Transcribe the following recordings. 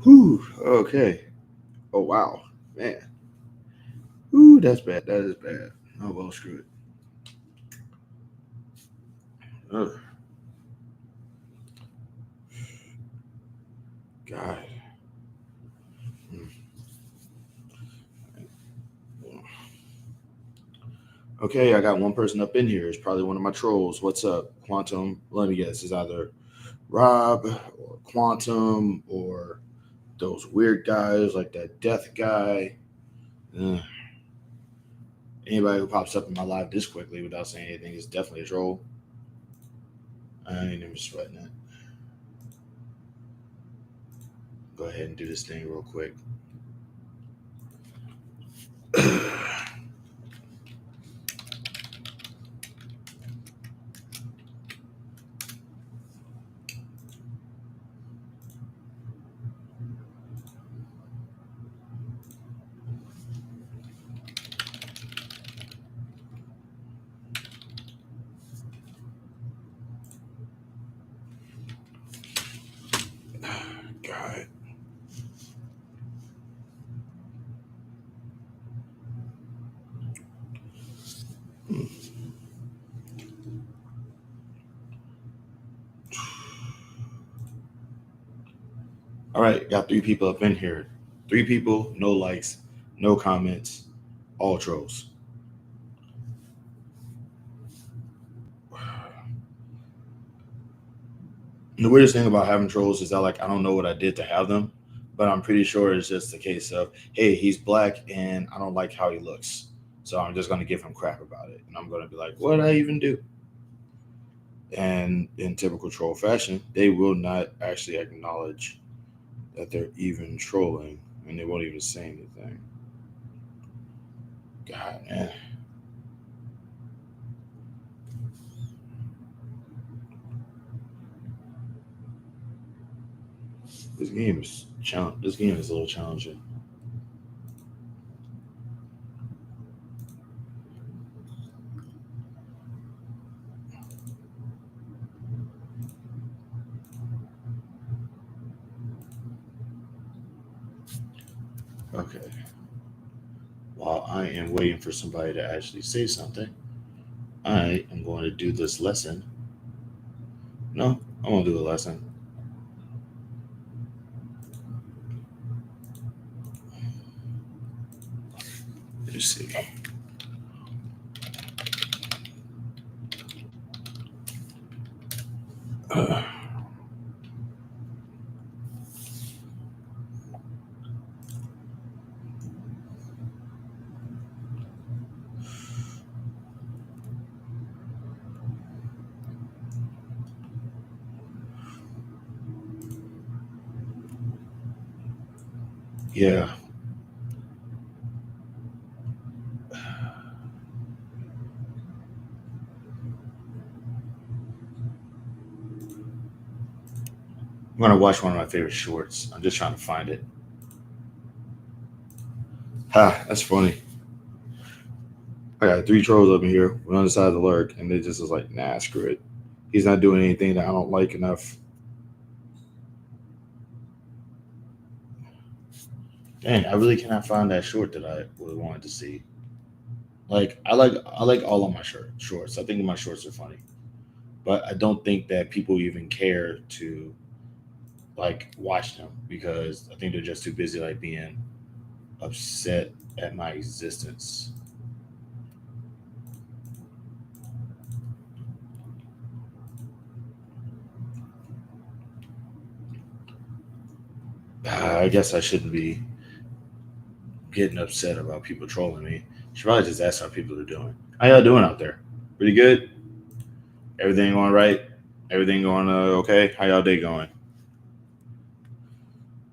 Whew. Okay. Oh wow, man. Ooh, that's bad. That is bad. Oh well, screw it. Ugh, God. Mm. Okay, I got one person up in here. It's probably one of my trolls. What's up, Quantum? Let me guess. It's either Rob or Quantum or those weird guys like that Death guy. Ugh. Anybody who pops up in my live this quickly without saying anything is definitely a troll. I ain't even sweating it. Go ahead and do this thing real quick. God. All right, got three people up in here. Three people, no likes, no comments, all trolls. And the weirdest thing about having trolls is that like I don't know what I did to have them, but I'm pretty sure it's just a case of hey, he's black and I don't like how he looks, so I'm just gonna give him crap about it, and I'm gonna be like, what did I even do? And in typical troll fashion, they will not actually acknowledge that they're even trolling, and they won't even say anything. God, man, this game is a little challenging. Okay, while I am waiting for somebody to actually say something, I am going to do this lesson. No, I won't do the lesson. Let's see. Uh, yeah, I'm gonna watch one of my favorite shorts. I'm just trying to find it. Ha, that's funny. I got three trolls up in here. One on the side of the lurk, and they just was like, nah, screw it. He's not doing anything that I don't like enough. Dang, I really cannot find that short that I really wanted to see. Like, I like all of my shorts. I think my shorts are funny, but I don't think that people even care to like watch them because I think they're just too busy like being upset at my existence. I guess I shouldn't be getting upset about people trolling me. Should probably just ask how people are doing. How y'all doing out there? Pretty good. Everything going right? Everything going okay? How y'all day going?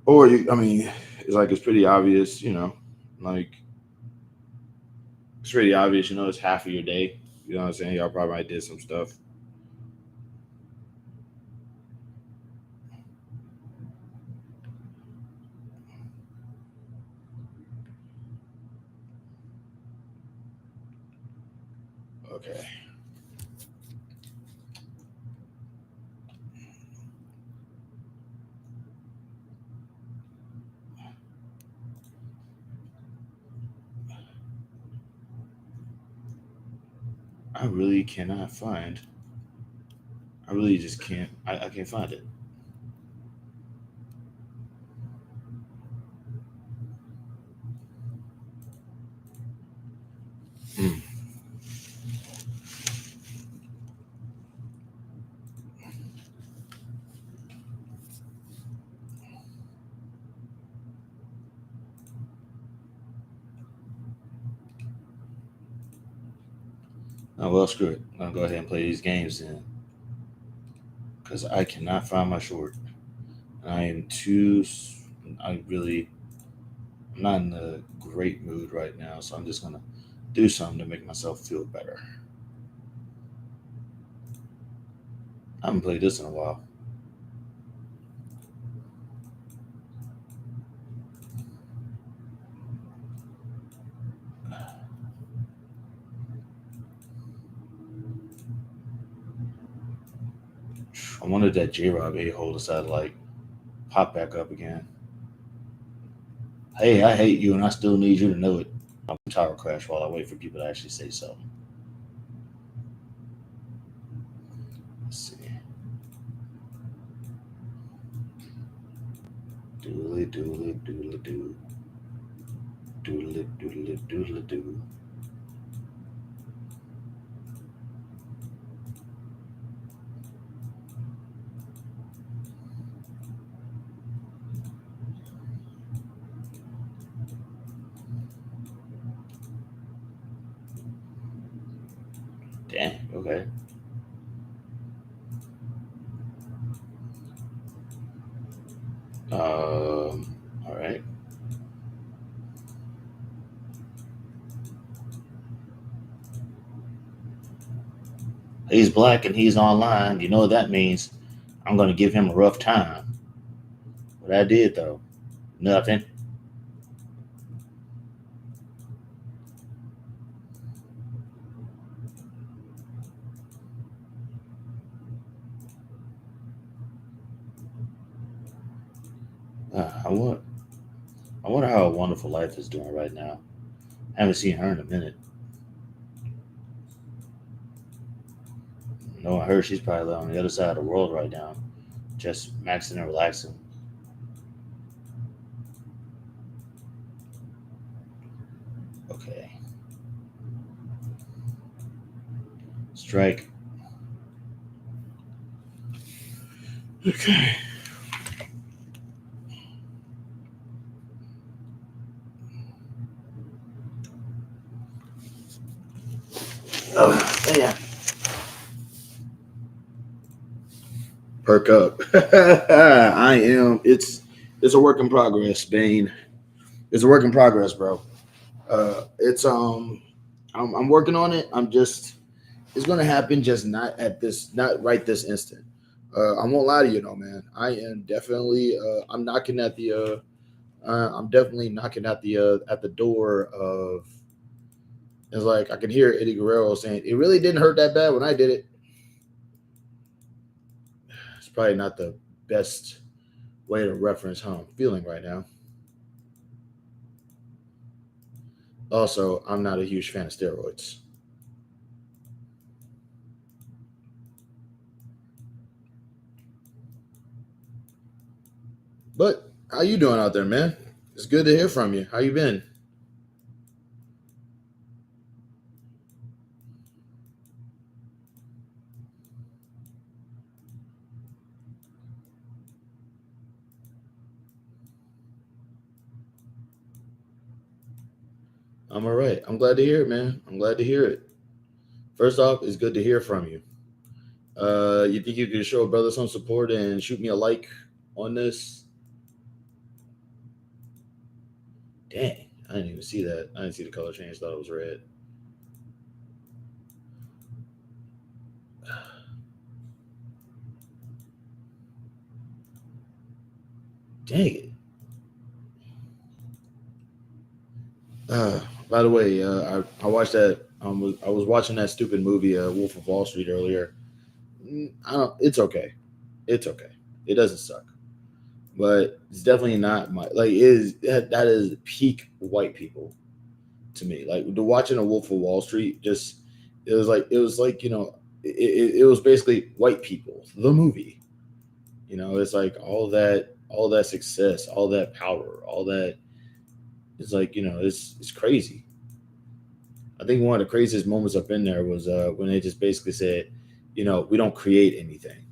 Or I mean, it's like it's pretty obvious, like it's pretty obvious, it's half of your day. You know what I'm saying? Y'all probably might did some stuff. Okay. I really cannot find. I really just can't. I can't find it. Hmm. Oh well, screw it. I'm gonna go ahead and play these games then, because I cannot find my short. I am too. I really. I'm not in a great mood right now, so I'm just gonna do something to make myself feel better. I haven't played this in a while. I wanted that J Rob a hole decided to like pop back up again. Hey, I hate you, and I still need you to know it. I'm tower crash while I wait for people to actually say something. Let's see. Doodly doodly doodly doo. Doodly doodly doodly doo. Damn. Okay. All right. He's black and he's online. You know what that means? I'm gonna give him a rough time. What I did though, nothing. I want. I wonder how a Wonderful Life is doing right now. I haven't seen her in a minute. No, I heard she's probably on the other side of the world right now, just maxing and relaxing. Okay. Strike. Okay. Oh, yeah. Perk up. I am. It's a work in progress, Bane. It's a work in progress, bro. It's I'm working on it. I'm just it's gonna happen, just not right this instant. I won't lie to you, no, man. I am definitely I'm definitely knocking at the door of. It's like I can hear Eddie Guerrero saying it really didn't hurt that bad when I did it. It's probably not the best way to reference how I'm feeling right now. Also, I'm not a huge fan of steroids. But how you doing out there, man? It's good to hear from you. How you been? I'm all right. I'm glad to hear it, man. I'm glad to hear it. First off, it's good to hear from you. You think you could show a brother some support and shoot me a like on this? Dang, I didn't even see that. I didn't see the color change. Thought it was red. Dang it. Uh, by the way, I watched that. I was watching that stupid movie, Wolf of Wall Street, earlier. I don't. It's okay. It's okay. It doesn't suck, but it's definitely not my like. It is that is peak white people to me. Like the watching a Wolf of Wall Street, just it was like it was basically white people, the movie. It's like all that success, all that power, all that. It's like it's crazy. I think one of the craziest moments up in there was when they just basically said, we don't create anything.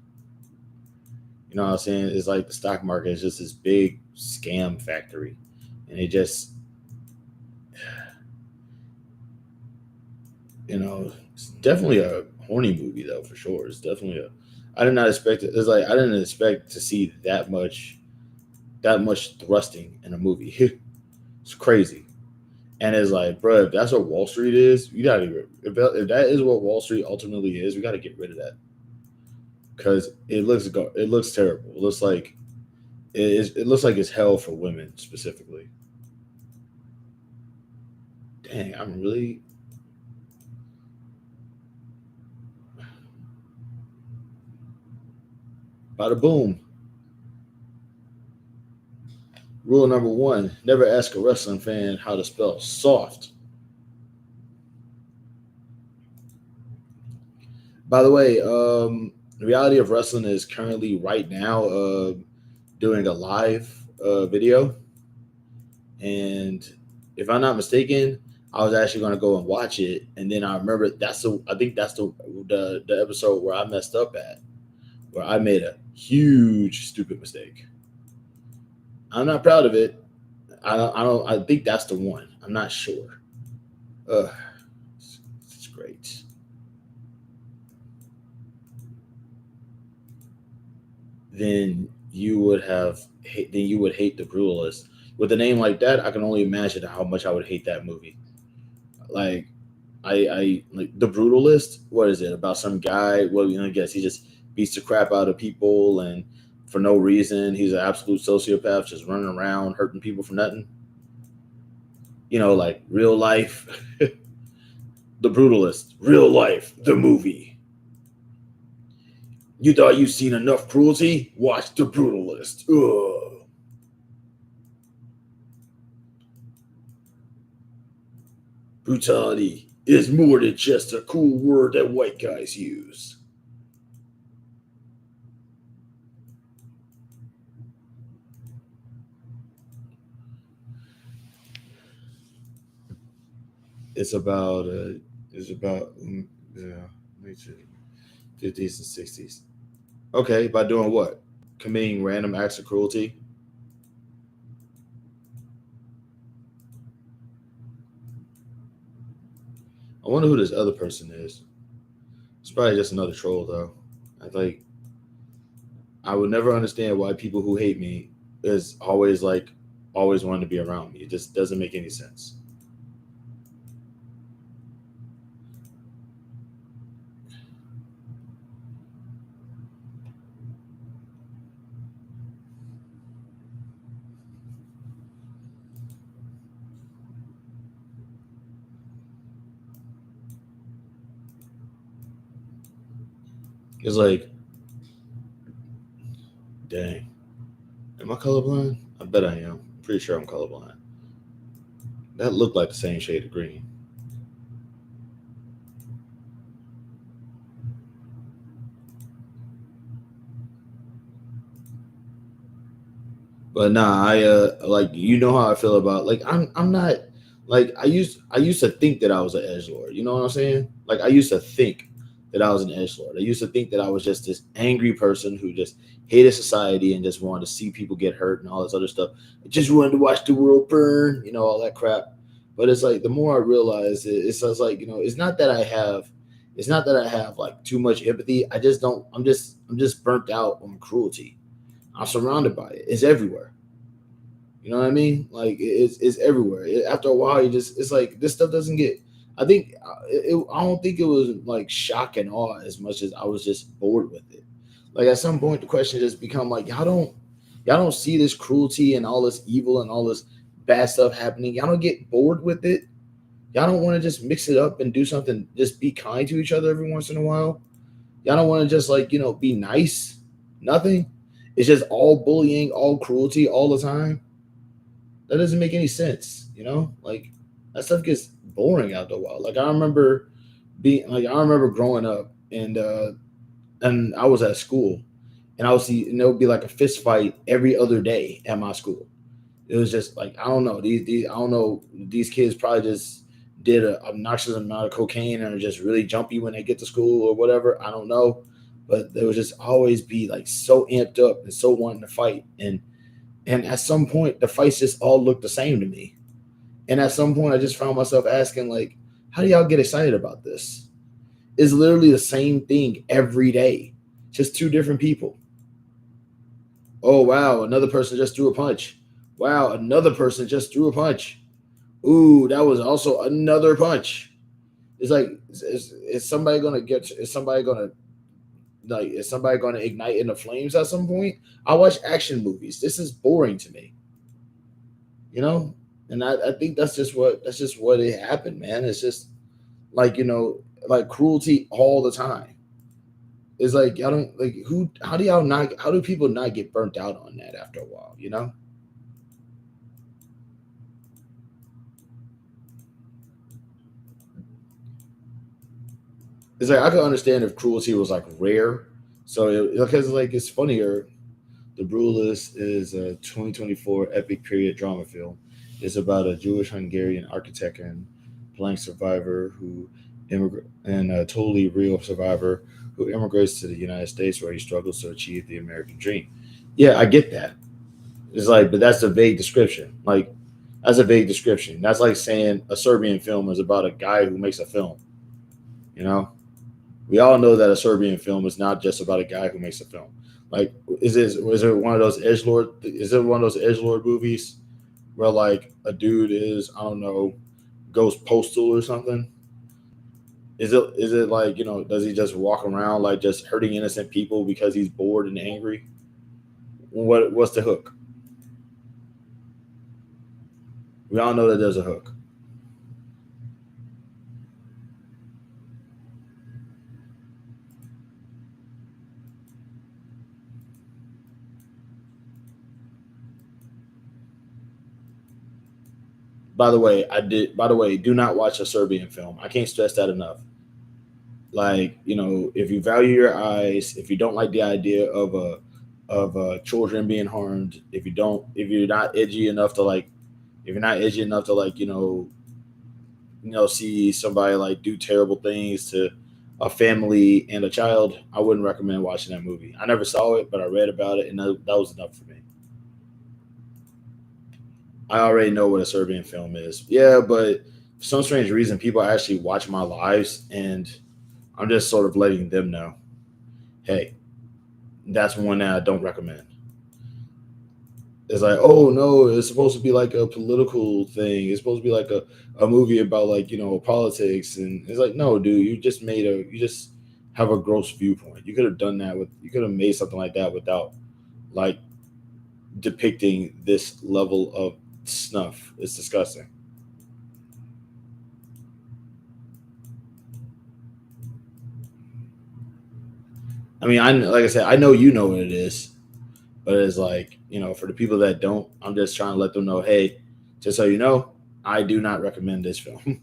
You know what I'm saying? It's like the stock market is just this big scam factory, and it just, it's definitely a horny movie though, for sure. It's definitely a. I did not expect it. It's like I didn't expect to see that much thrusting in a movie. It's crazy. And it's like, bro, if that's what Wall Street is, you gotta get, if that is what Wall Street ultimately is, we gotta get rid of that because it looks terrible. It looks like it's hell for women specifically. Dang, I'm really. Bada boom. Rule number one: never ask a wrestling fan how to spell soft. By the way, the reality of wrestling is currently right now doing a live video, and if I'm not mistaken, I was actually going to go and watch it, and then I remember I think that's the episode where I messed up at, where I made a huge stupid mistake. I'm not proud of it. I think that's the one. I'm not sure. Ugh, it's great. Then you would hate the brutalist. With a name like that, I can only imagine how much I would hate that movie. Like I like the brutalist. What is it about? Some guy? Well, I guess he just beats the crap out of people and for no reason. He's an absolute sociopath, just running around hurting people for nothing. Like real life. The brutalist, real life, the movie. You thought you've seen enough cruelty? Watch the brutalist. Ugh. Brutality is more than just a cool word that white guys use. It's about yeah, 50s and 60s. Okay, by doing what? Committing random acts of cruelty. I wonder who this other person is. It's probably just another troll though. I like I would never understand why people who hate me is always wanting to be around me. It just doesn't make any sense. It's like, dang, am I colorblind? I bet I am. I'm pretty sure I'm colorblind. That looked like the same shade of green. But nah, I like how I feel about like I'm not like I used to think that I was an edge lord. You know what I'm saying? Like I used to think that I was an edge lord. I used to think that I was just this angry person who just hated society and just wanted to see people get hurt and all this other stuff. I just wanted to watch the world burn, all that crap. But it's like the more I realize it's just like, it's not that I have like too much empathy. I just don't I'm just burnt out on cruelty. I'm surrounded by it. It's everywhere. You know what I mean? Like it's everywhere. After a while, it's like this stuff doesn't get. I don't think it was like shock and awe as much as I was just bored with it. Like at some point, the question just become like, y'all don't see this cruelty and all this evil and all this bad stuff happening. Y'all don't get bored with it. Y'all don't want to just mix it up and do something. Just be kind to each other every once in a while. Y'all don't want to just like be nice. Nothing. It's just all bullying, all cruelty all the time. That doesn't make any sense. Like that stuff gets boring after a while. Like I remember being like, I remember growing up, and I was at school, and I would see, and there would be like a fist fight every other day at my school. It was just like, I don't know, these I don't know, these kids probably just did a obnoxious amount of cocaine and are just really jumpy when they get to school or whatever. I don't know, but there would just always be like so amped up and so wanting to fight, and at some point the fights just all looked the same to me. And at some point I just found myself asking, like, how do y'all get excited about this? It's literally the same thing every day, just two different people. Oh wow, another person just threw a punch. Wow, another person just threw a punch. Ooh, that was also another punch. It's like, is somebody gonna get? Is somebody gonna like? Is somebody gonna ignite into flames at some point? I watch action movies. This is boring to me, you know. And I think that's just what it happened, man. It's just like, like cruelty all the time. It's like, I don't like who. How do y'all not? How do people not get burnt out on that after a while? You know. It's like I could understand if cruelty was like rare. So because like it's funnier. The Brutalist is a 2024 epic period drama film. It's about a Jewish Hungarian architect and blank survivor who immigrate and a totally real survivor who immigrates to the United States where he struggles to achieve the American dream. Yeah, I get that. It's like, but that's a vague description. Like, that's a vague description. That's like saying a Serbian film is about a guy who makes a film. You know, we all know that a Serbian film is not just about a guy who makes a film. Like, is it one of those edge lord? Is it one of those edge lord movies where like a dude is, I don't know, goes postal or something? Is it like, does he just walk around like just hurting innocent people because he's bored and angry? What's the hook? We all know that there's a hook. By the way, I did. By the way, do not watch a Serbian film. I can't stress that enough. Like, if you value your eyes, if you don't like the idea of children being harmed, if you're not edgy enough to like, if you're not edgy enough to like, see somebody like do terrible things to a family and a child, I wouldn't recommend watching that movie. I never saw it, but I read about it, and that was enough for me. I already know what a Serbian film is. Yeah, but for some strange reason, people actually watch my lives, and I'm just sort of letting them know, hey, that's one that I don't recommend. It's like, oh no, it's supposed to be like a political thing. It's supposed to be like a movie about like, politics. And it's like, no, dude, you just have a gross viewpoint. You could have made something like that without like depicting this level of snuff. It's disgusting. I mean, like I said, I know you know what it is, but it's like, for the people that don't, I'm just trying to let them know, hey, just so you know, I do not recommend this film.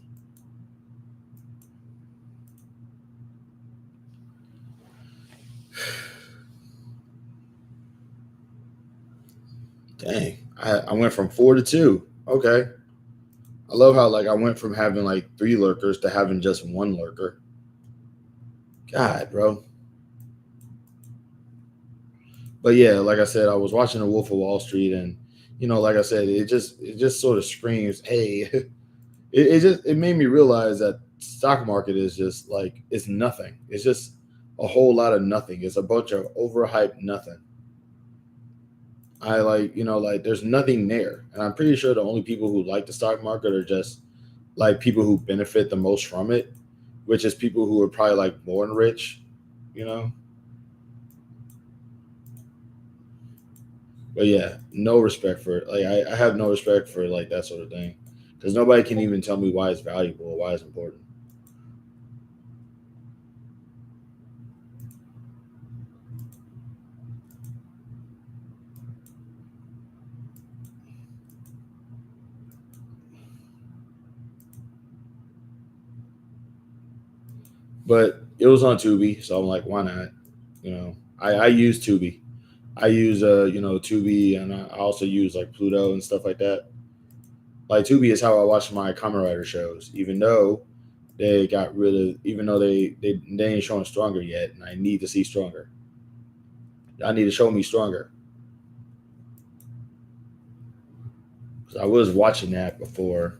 Dang, I went from four to two. Okay. I love how like I went from having like three lurkers to having just one lurker. God, bro. But yeah, like I said, I was watching The Wolf of Wall Street, and like I said, it just sort of screams, hey, it made me realize that stock market is just like it's nothing. It's just a whole lot of nothing. It's a bunch of overhyped nothing. I like, like there's nothing there. And I'm pretty sure the only people who like the stock market are just like people who benefit the most from it, which is people who are probably like born rich, you know? But yeah, no respect for it. Like I have no respect for like that sort of thing. Because nobody can even tell me why it's valuable or why it's important. But it was on Tubi, so I'm like, why not? I use Tubi. I use Tubi, and I also use like Pluto and stuff like that. Like Tubi is how I watch my Kamen Rider shows, even though they got rid of, even though they ain't showing Stronger yet, and I need to see Stronger. I need to show me Stronger. 'Cause I was watching that before.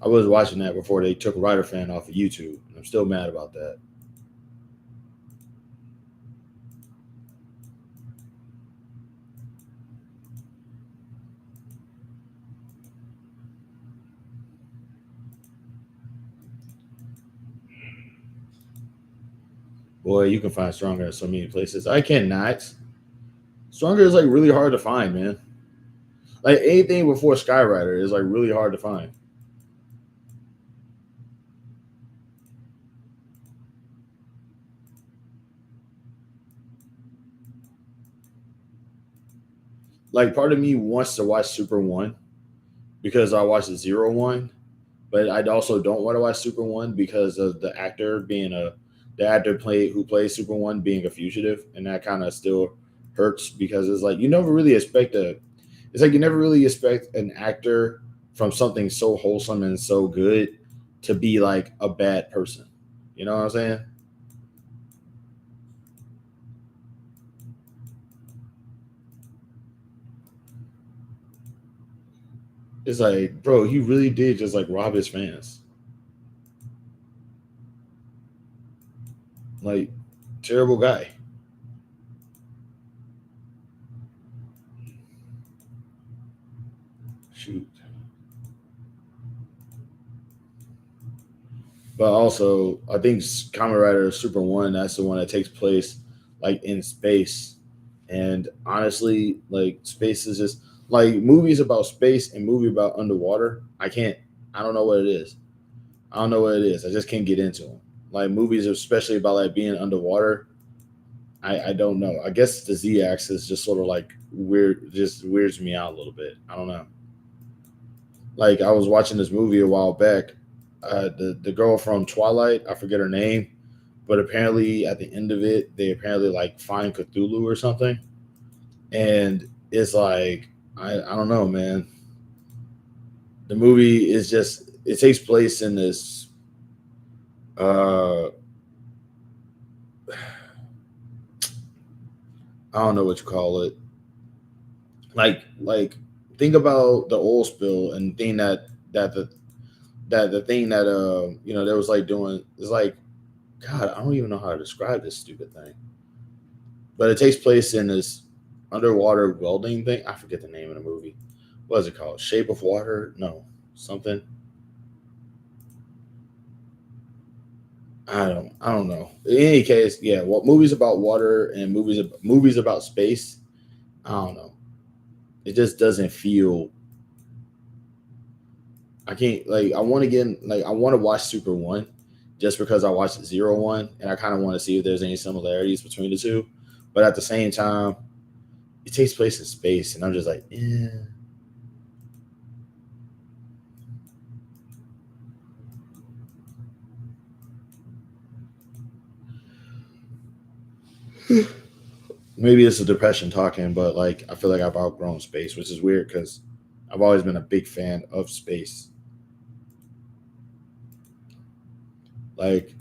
I was watching that before they took Rider Fan off of YouTube. And I'm still mad about that. Boy, you can find Stronger in so many places. I cannot. Stronger is like really hard to find, man. Like anything before Skyrider is like really hard to find. Like part of me wants to watch Super One because I watched Zero One, but I also don't want to watch Super One because of the actor who plays Super One being a fugitive, and that kind of still hurts because it's like it's like you never really expect an actor from something so wholesome and so good to be like a bad person. You know what I'm saying? It's like, bro, he really did just like rob his fans. Like, terrible guy. Shoot. But also, I think Kamen Rider Super One, that's the one that takes place like in space. And honestly, like space is just like movies about space and movie about underwater. I don't know what it is. I don't know what it is. I just can't get into them. Like movies, especially about like being underwater. I don't know. I guess the Z axis just sort of like just weirds me out a little bit. I don't know. Like I was watching this movie a while back. The girl from Twilight, I forget her name, but apparently at the end of it, they apparently like find Cthulhu or something, and it's like I don't know, man. The movie is just it takes place in this uh I don't know what you call it. Like think about the oil spill and thing that the thing that there was like doing is like God, I don't even know how to describe this stupid thing. But it takes place in this underwater welding thing. I forget the name of the movie. What is it called? Shape of Water? No, something. I don't know. In any case, yeah. What movies about water and movies about space? I don't know. It just doesn't feel. I can't like. I want to get like. I want to watch Super One, just because I watched Zero One, and I kind of want to see if there's any similarities between the two. But at the same time, it takes place in space, and I'm just like, yeah. Maybe it's a depression talking, but like I feel like I've outgrown space, which is weird because I've always been a big fan of space. Like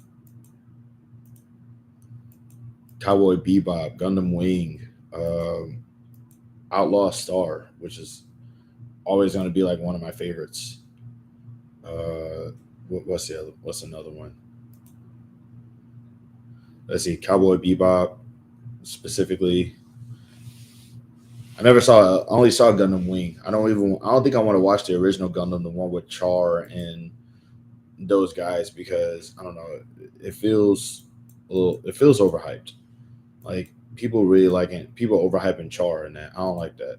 Cowboy Bebop, Gundam Wing, Outlaw Star, which is always going to be like one of my favorites. What's another one? Let's see, Cowboy Bebop specifically. I only saw Gundam Wing. I don't think I want to watch the original Gundam, the one with Char and those guys, because I don't know. It feels overhyped. Like people really liking people overhyping Char and that. I don't like that.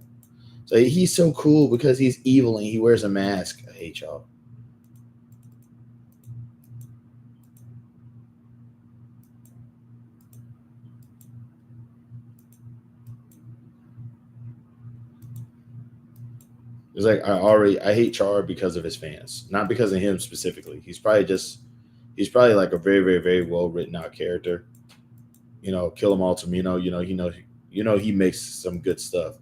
So he's so cool because he's evil and he wears a mask. I hate y'all. It's like I hate Char because of his fans, not because of him specifically. He's probably like a very, very, very well written out character. Kill 'em all Tamino. He makes some good stuff,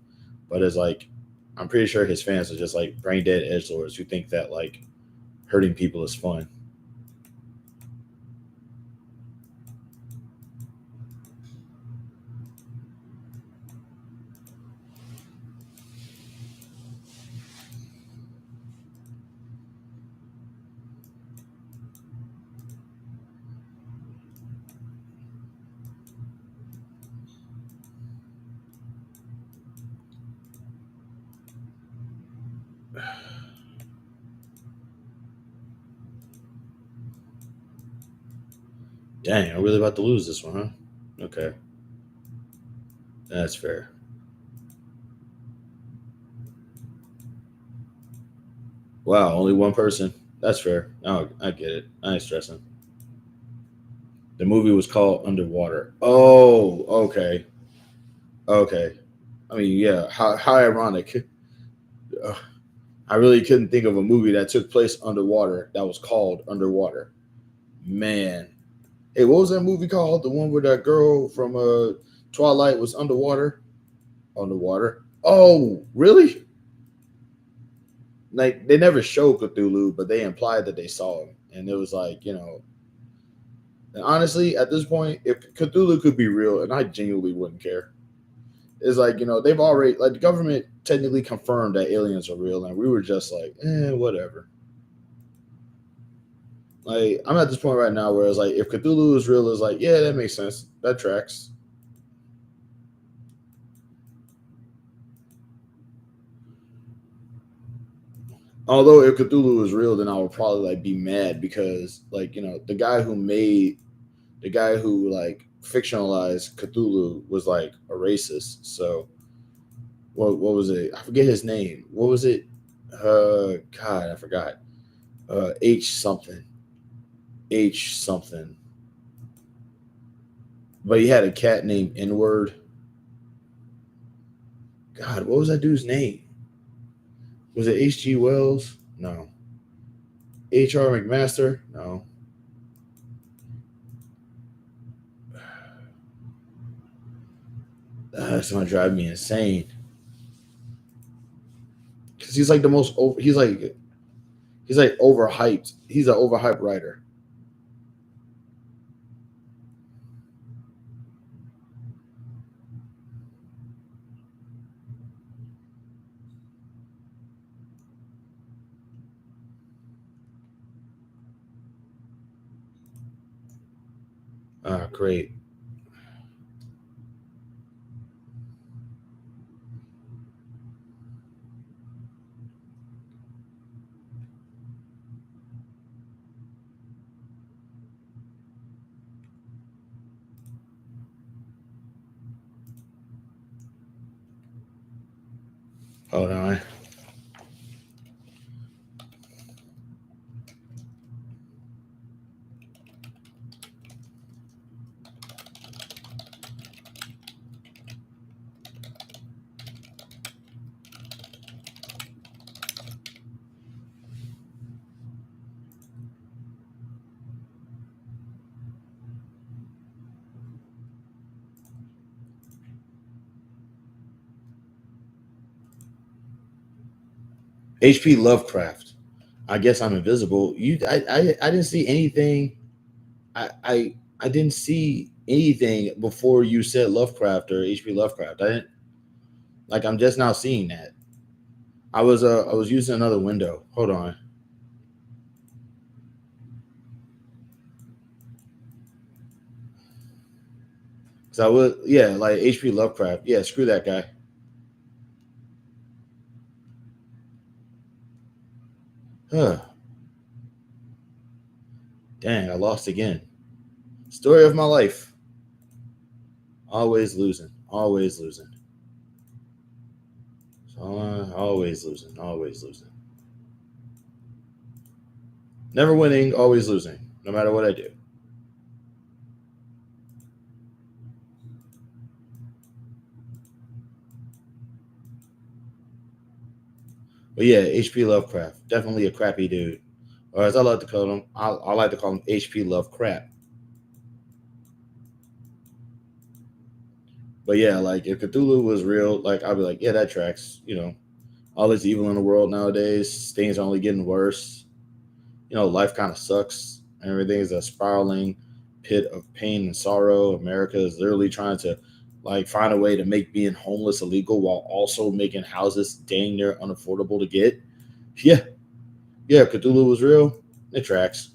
but it's like I'm pretty sure his fans are just like brain dead edgelords who think that like hurting people is fun. Dang, I'm really about to lose this one, huh? Okay, that's fair. Wow, only one person. That's fair. Oh, I get it. I ain't stressing. The movie was called Underwater. Oh, okay, okay. I mean, yeah. How ironic. Ugh, I really couldn't think of a movie that took place underwater that was called Underwater. Man, hey, what was that movie called? The one where that girl from Twilight was underwater. Underwater. Oh, really? Like they never showed Cthulhu, but they implied that they saw him, and it was like And honestly, at this point, if Cthulhu could be real, and I genuinely wouldn't care. It's like they've already like the government technically confirmed that aliens are real, and we were just like, whatever. Like I'm at this point right now where it's like if Cthulhu is real, it's like yeah, that makes sense. That tracks. Although if Cthulhu is real, then I would probably like be mad because like the guy who like fictionalized Cthulhu was like a racist. So what was it? I forget his name. What was it? God, I forgot. H something. H something. But he had a cat named N word. God, what was that dude's name? Was it H. G. Wells? No. H. R. McMaster? No. That's gonna drive me insane. Because he's like the most. He's like overhyped. He's an overhyped writer. Ah, great. Hold on. H.P. Lovecraft. I guess I'm invisible. I didn't see anything. I didn't see anything before you said Lovecraft or H.P. Lovecraft. I didn't like. I'm just now seeing that. I was using another window. Hold on. So I was yeah like H.P. Lovecraft. Yeah, screw that guy. Huh. Dang, I lost again. Story of my life. Always losing. Always losing. Always losing. Always losing. Never winning. Always losing. No matter what I do. But yeah, H.P. Lovecraft, definitely a crappy dude. or as I like to call them, I like to call them HP love crap. But yeah, like if Cthulhu was real, like I'd be like, yeah, that tracks. All this evil in the world nowadays, things are only getting worse. Life kind of sucks. Everything is a spiraling pit of pain and sorrow. America is literally trying to like find a way to make being homeless illegal while also making houses dang near unaffordable to get. Yeah, yeah, Cthulhu was real. It tracks.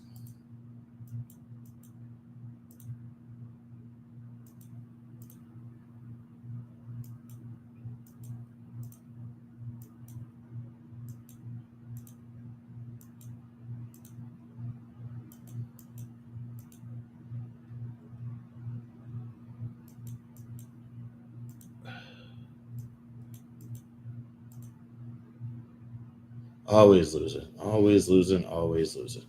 Always losing, always losing, always losing.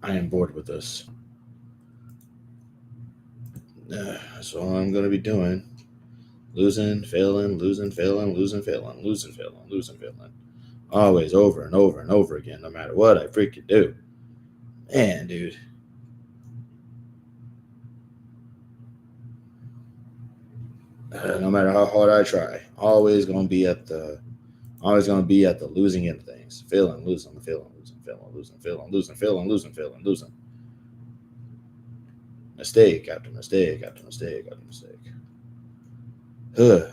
I am bored with this. That's all I'm going to be doing. Losing, failing, losing, failing, losing, failing, losing, failing, losing, failing. Always over and over and over again, no matter what I freaking do. Man, dude. No matter how hard I try, always gonna be at the losing end of things. Failing, losing, failing, losing, failing, losing, failing, losing, failing, losing, failing, losing. Mistake after mistake after mistake after mistake. Ugh.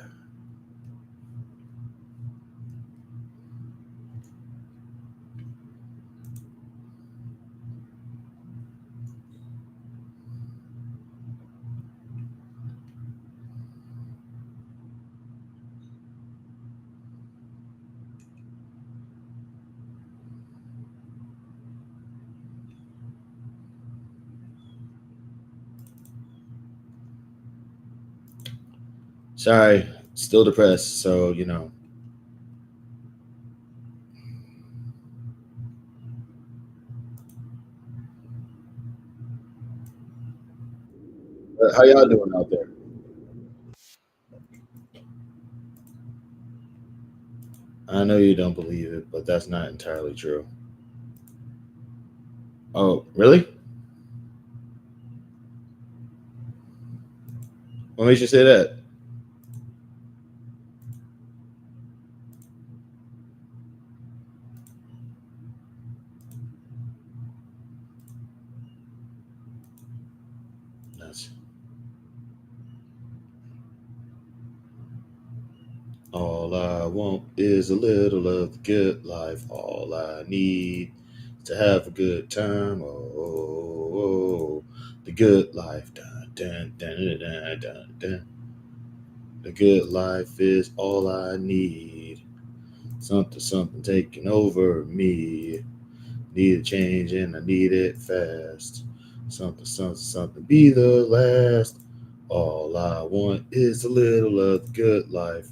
Sorry, still depressed. So how y'all doing out there? I know you don't believe it, but that's not entirely true. Oh, really? What makes you say that? That's all I want is a little of the good life. All I need to have a good time. Oh, the good life. Dun, dun, dun, dun, dun, dun. The good life is all I need. Something, something taking over me. Need a change and I need it fast. Something, something, something be the last. All I want is a little of the good life.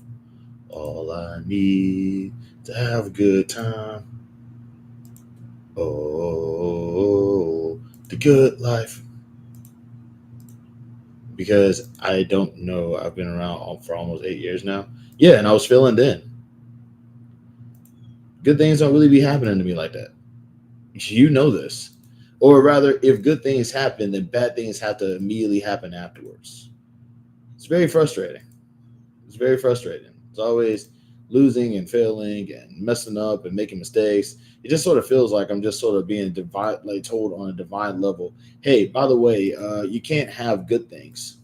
All I need to have a good time. Oh, the good life. Because I don't know, I've been around for almost 8 years now. Yeah, and I was feeling then. Good things don't really be happening to me like that. You know this. Or rather, if good things happen, then bad things have to immediately happen afterwards. It's very frustrating. It's very frustrating. It's always losing and failing and messing up and making mistakes. It just sort of feels like I'm just sort of being divine, like told on a divine level. Hey, by the way, you can't have good things.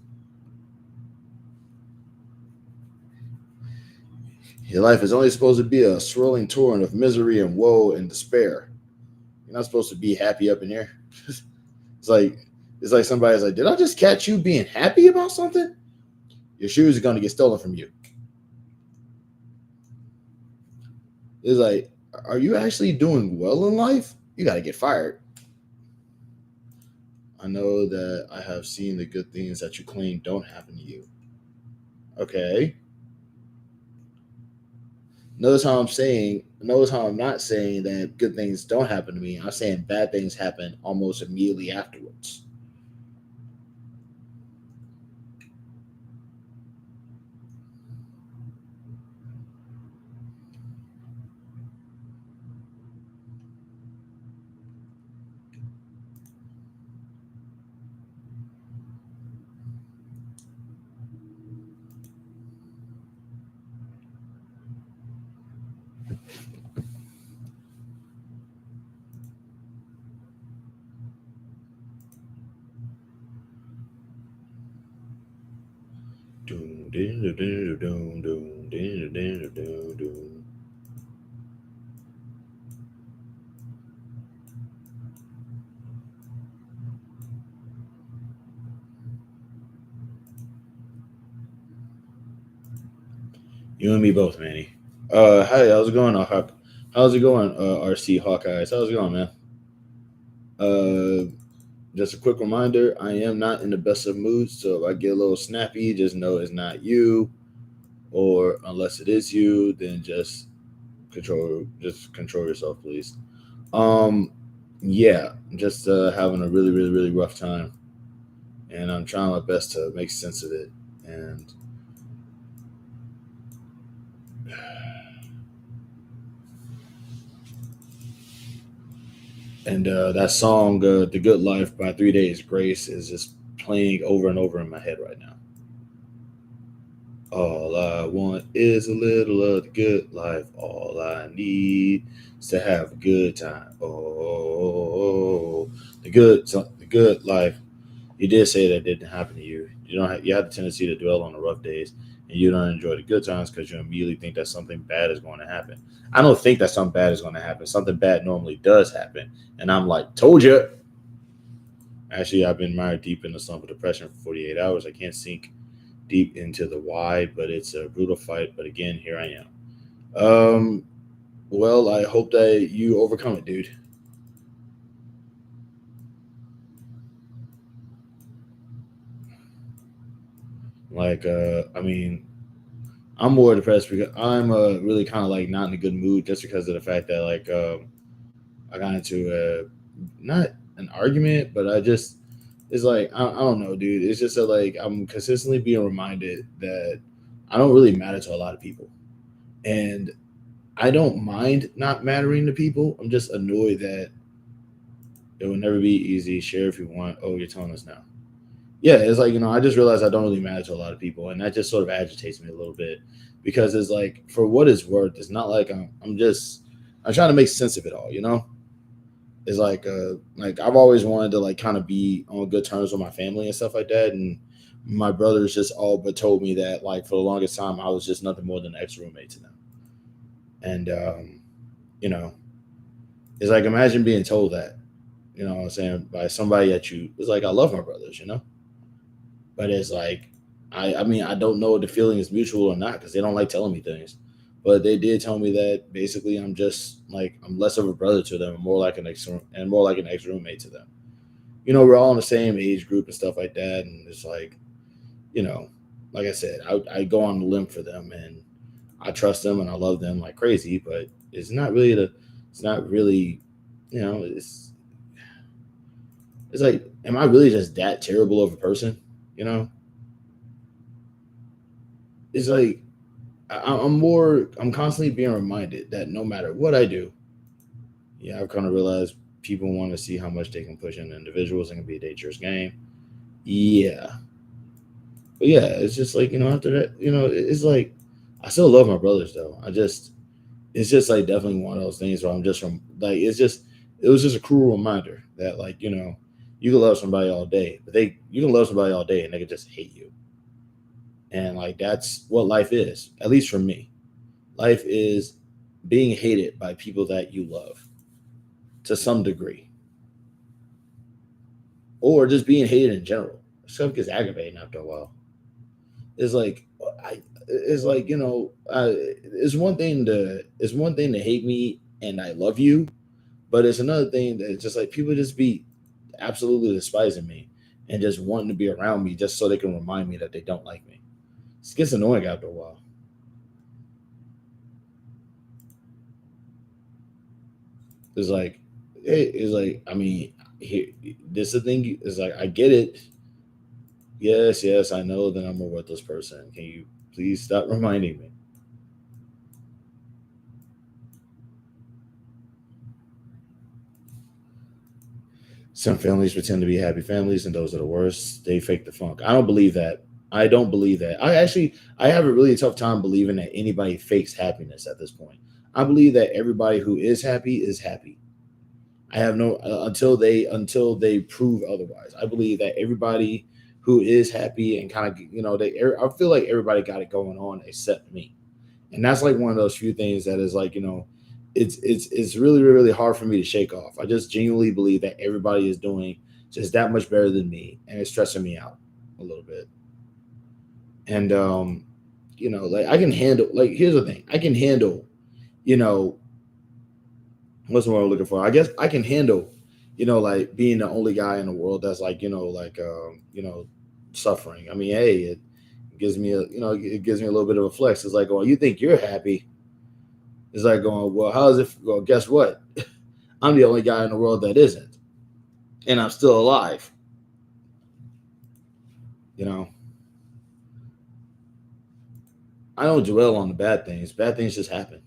Your life is only supposed to be a swirling torrent of misery and woe and despair. You're not supposed to be happy up in here. It's like somebody's like, did I just catch you being happy about something? Your shoes are going to get stolen from you. It's like, are you actually doing well in life? You got to get fired. I know that I have seen the good things that you claim don't happen to you. Okay. Notice how I'm not saying that good things don't happen to me. I'm saying bad things happen almost immediately afterwards. Doom, doom, doom, doom, doom, doom, doom, doom, doom. You and me both, Manny. Hey, how's it going, Hawk? How's it going, RC Hawkeyes? How's it going, man? Uh, just a quick reminder: I am not in the best of moods, so if I get a little snappy, just know it's not you, or unless it is you, then just control yourself, please. Um, yeah, just having a really, really, really rough time, and I'm trying my best to make sense of it. And that song, "The Good Life" by 3 Days Grace, is just playing over and over in my head right now. All I want is a little of the good life. All I need is to have a good time. Oh, the good life. You did say that didn't happen to you. You don't. You have the tendency to dwell on the rough days, and you don't enjoy the good times because you immediately think that something bad is going to happen. I don't think that something bad is going to happen. Something bad normally does happen, and I'm like, told you. Actually, I've been mired deep in the slump of depression for 48 hours. I can't sink deep into the why, but it's a brutal fight. But again, here I am. Um, well, I hope that you overcome it, dude. Like, I mean, I'm more depressed because I'm really kind of like not in a good mood just because of the fact that like I got into not an argument, but I just it's like I don't know, dude. It's just that like I'm consistently being reminded that I don't really matter to a lot of people, and I don't mind not mattering to people. I'm just annoyed that it will never be easy. Share if you want. Oh, you're telling us now. Yeah, it's like I just realized I don't really matter to a lot of people, and that just sort of agitates me a little bit because it's like for what it's worth, it's not like I'm trying to make sense of it all. It's like I've always wanted to like kind of be on good terms with my family and stuff like that, and my brothers just all but told me that like for the longest time I was just nothing more than an ex roommate to them, and you know, it's like imagine being told that, what I'm saying, by somebody that you. It's like I love my brothers. But it's like, I mean, I don't know if the feeling is mutual or not because they don't like telling me things. But they did tell me that basically I'm just like I'm less of a brother to them, more like an ex roommate to them. We're all in the same age group and stuff like that, and it's like, you know, like I said, I go on the limb for them, and I trust them and I love them like crazy. But it's not really, you know, it's like, am I really just that terrible of a person? You know, it's like I'm constantly being reminded that no matter what I do, yeah, I've kind of realized people want to see how much they can push in individuals and it can be a dangerous game. Yeah. But yeah, it's just like, after that, it's like I still love my brothers though. It's just like definitely one of those things where I'm just from like, it was just a cruel reminder that like, you can love somebody all day, but you can love somebody all day and they can just hate you. And like, that's what life is, at least for me. Life is being hated by people that you love to some degree, or just being hated in general. Stuff gets aggravating after a while. It's like it's like it's one thing to hate me and I love you, but it's another thing that it's just like people just be absolutely despising me and just wanting to be around me just so they can remind me that they don't like me. It gets annoying after a while. It's like, it's like, I mean, here, this is the thing. Is like, I get it. Yes, yes, I know that I'm a worthless person. Can you please stop reminding me? Some families pretend to be happy families, and those are the worst. They fake the funk. I don't believe that. I don't believe that. I have a really tough time believing that anybody fakes happiness at this point. I believe that everybody who is happy is happy. I have no until they prove otherwise. I believe that everybody who is happy and kind of I feel like everybody got it going on except me, and that's like one of those few things that is like it's really really hard for me to shake off. I just genuinely believe that everybody is doing just that much better than me, and it's stressing me out a little bit. And like I can handle, like, here's the thing, I can handle, you know what's the word I'm looking for? I guess I can handle, like being the only guy in the world that's like, suffering. I mean, hey, it gives me it gives me a little bit of a flex. It's like, oh, you think you're happy? It's like going, well, how is it? Well, guess what? I'm the only guy in the world that isn't, and I'm still alive. You know, I don't dwell on the bad things. Bad things just happen,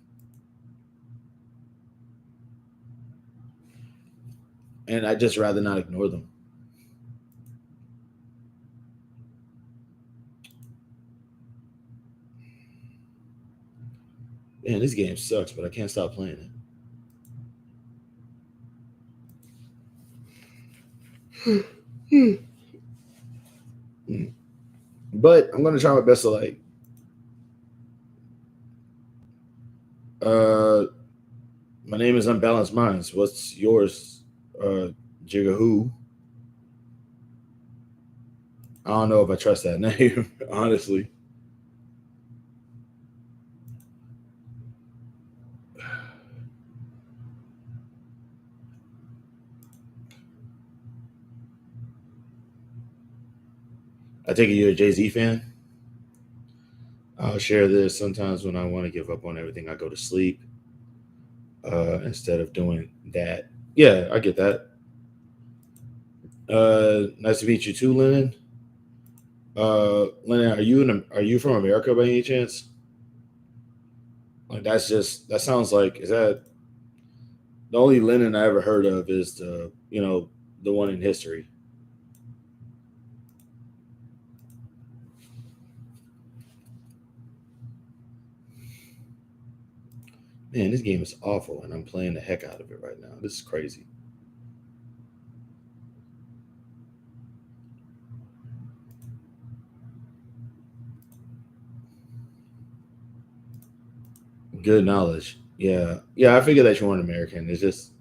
and I just rather not ignore them. Man, this game sucks, but I can't stop playing it. But I'm gonna try my best to like uh my name is Unbalanced Minds. What's yours? Jigahoo. I don't know if I trust that name, honestly. I take it you're a Jay-Z fan. I'll share this sometimes when I want to give up on everything, I go to sleep instead of doing that. Yeah, I get that. Nice to meet you too, Lennon. Lennon, are you from America by any chance? Like that sounds like, is that the only Lennon I ever heard of is the one in history. Man, this game is awful, and I'm playing the heck out of it right now. This is crazy. Good knowledge. Yeah, yeah. I figured that you weren't American. It's just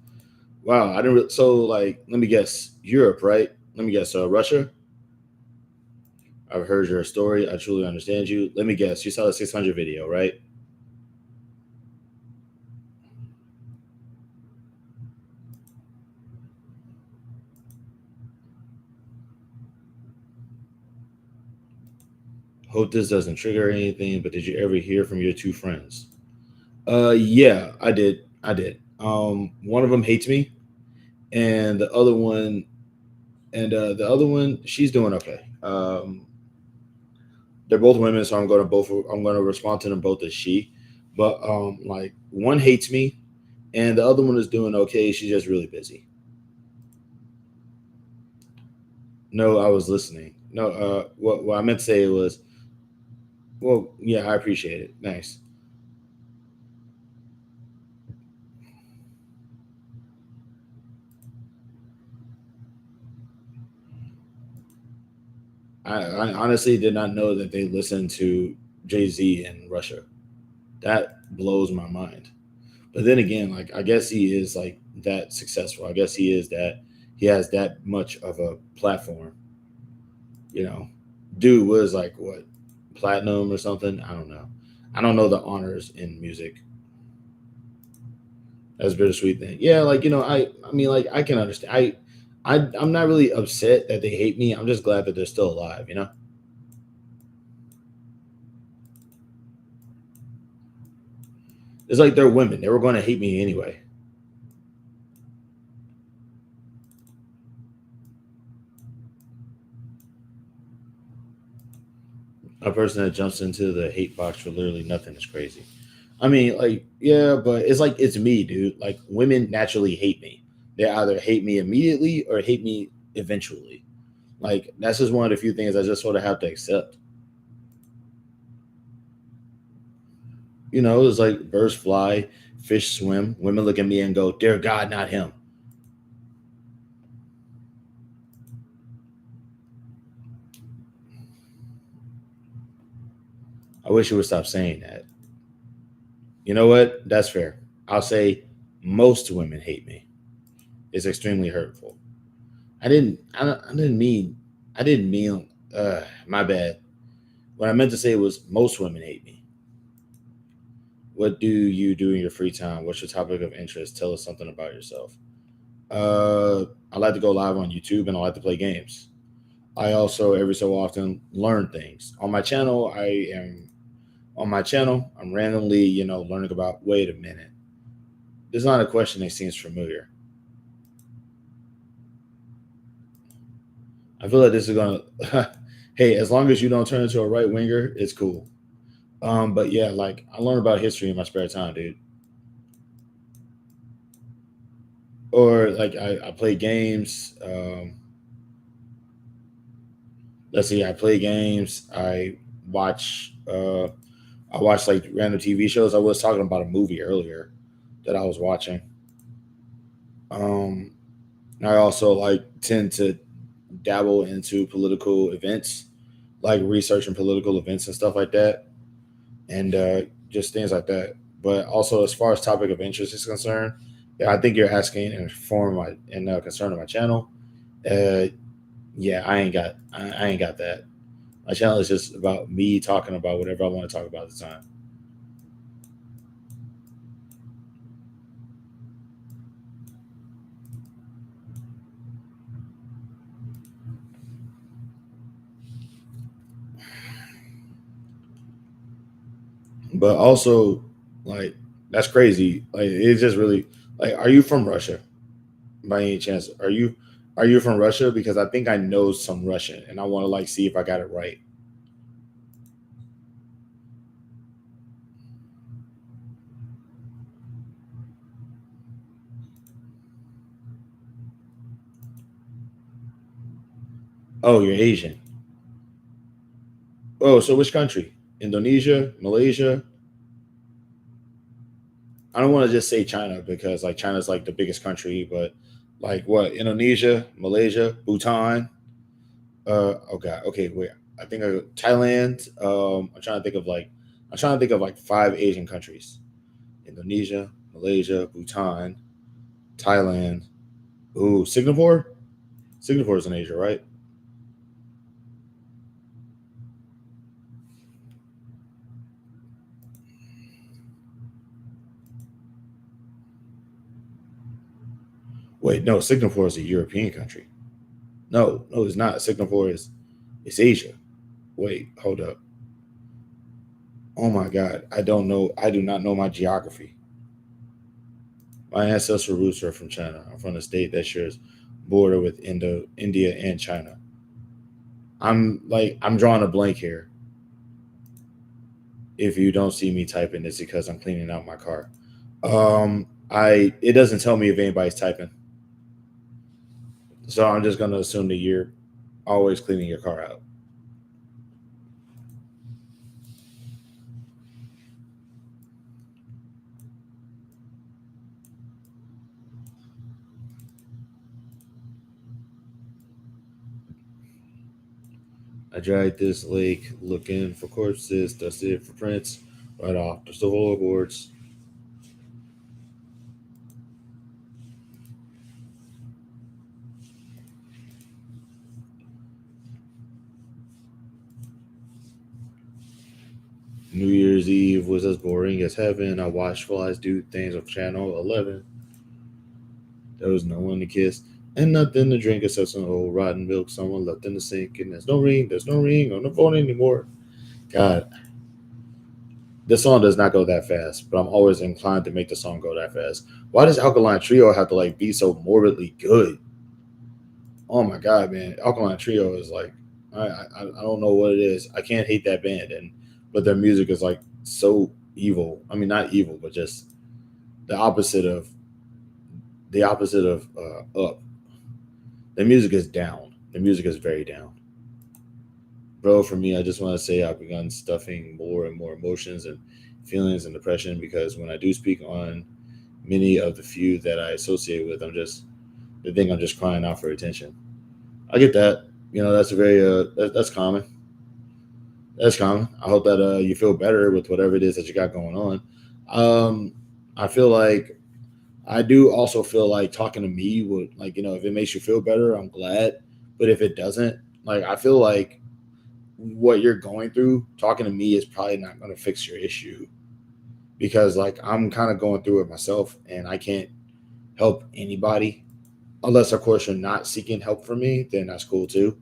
wow. I didn't. So like, let me guess. Europe, right? Let me guess. Russia. I've heard your story. I truly understand you. Let me guess. You saw the 600 video, right? Hope this doesn't trigger anything. But did you ever hear from your two friends? Yeah, I did. I did. One of them hates me, and the other one, she's doing okay. They're both women, so I'm gonna respond to them both as she. But like one hates me, and the other one is doing okay. She's just really busy. No, I was listening. No, what I meant to say was, well, yeah, I appreciate it. Nice. I honestly did not know that they listened to Jay Z in Russia. That blows my mind. But then again, like I guess he is like that successful. I guess he has that much of a platform. You know, dude was like what, platinum or something. I don't know. I don't know the honors in music. That's a bittersweet thing. Yeah, like I mean, like I can understand. I'm not really upset that they hate me. I'm just glad that they're still alive. It's like they're women. They were going to hate me anyway. A person that jumps into the hate box for literally nothing is crazy. I mean, like, yeah, but it's like it's me, dude. Like women naturally hate me. They either hate me immediately or hate me eventually. Like that's just one of the few things I just sort of have to accept. It's like birds fly, fish swim. Women look at me and go, "Dear God, not him." I wish you would stop saying that. You know what? That's fair. I'll say most women hate me. It's extremely hurtful. I didn't mean. I didn't mean. My bad. What I meant to say was most women hate me. What do you do in your free time? What's your topic of interest? Tell us something about yourself. I like to go live on YouTube and I like to play games. I also every so often learn things. On my channel, I'm randomly, learning about wait a minute. This is not a question that seems familiar. I feel like this is gonna hey, as long as you don't turn into a right winger, it's cool. But yeah, like I learn about history in my spare time, dude. Or like I play games. Let's see, I play games. Watch I watch like random TV shows. I was talking about a movie earlier that I was watching. Um, I also like tend to dabble into political events, like researching political events and stuff like that, and just things like that. But also, as far as topic of interest is concerned, yeah, I think you're asking in form my in concern of my channel. Uh, yeah, I ain't got that. My channel is just about me talking about whatever I want to talk about at the time. But also, like, that's crazy. Like, it's just really like, are you from Russia by any chance? Are you from Russia? Because I think I know some Russian, and I want to like see if I got it right. Oh, you're Asian. Oh, so which country? Indonesia, Malaysia. I don't want to just say China because like China's like the biggest country, but like what? Indonesia, Malaysia, Bhutan. Oh god. Okay, wait. I think Thailand. I'm trying to think of like five Asian countries: Indonesia, Malaysia, Bhutan, Thailand. Ooh, Singapore. Singapore is in Asia, right? Wait, no, Singapore is a European country. No, no, it's not. Singapore is it's Asia. Wait, hold up. Oh my god, I don't know. I do not know my geography. My ancestral roots are from China. I'm from a state that shares border with India, and China. I'm drawing a blank here. If you don't see me typing, it's because I'm cleaning out my car. I it doesn't tell me if anybody's typing, so I'm just gonna assume that you're always cleaning your car out. I dragged this lake looking for corpses, dusted it for prints, right off the floorboards. New Year's Eve was as boring as heaven. I watched flies do things on Channel 11. There was no one to kiss and nothing to drink except some old rotten milk someone left in the sink. And there's no ring on the phone anymore. God, this song does not go that fast, but I'm always inclined to make the song go that fast. Why does Alkaline Trio have to like be so morbidly good? Oh my god, man, Alkaline Trio is like I don't know what it is. I can't hate that band, and but their music is like so evil. I mean, not evil, but just the opposite of up. The music is down. The music is very down. Bro, for me, I just want to say I've begun stuffing more and more emotions and feelings and depression, because when I do speak on many of the few that I associate with, they think I'm just crying out for attention. I get that. That's a very that's common. That's common. I hope that you feel better with whatever it is that you got going on. Um, I feel like I do also feel like talking to me would, like, if it makes you feel better, I'm glad. But if it doesn't, like, I feel like what you're going through, talking to me is probably not going to fix your issue, because like I'm kind of going through it myself and I can't help anybody unless, of course, you're not seeking help from me. Then that's cool too,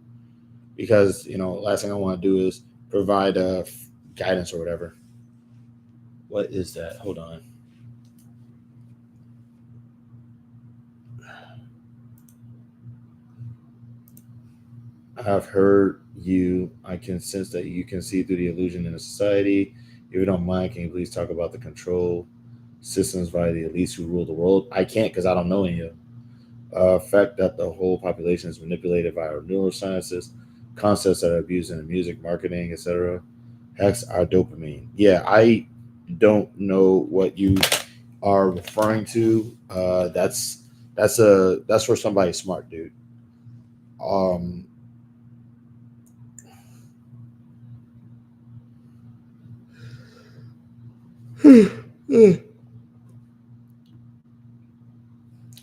because last thing I want to do is provide guidance or whatever. What is that? Hold on. I've heard you. I can sense that you can see through the illusion in a society. If you don't mind, can you please talk about the control systems by the elites who rule the world? I can't because I don't know any of them. Fact that the whole population is manipulated by our neurosciences, concepts that are abused in music, marketing, etc. Hacks our dopamine. Yeah, I don't know what you are referring to. That's for somebody smart, dude. Um,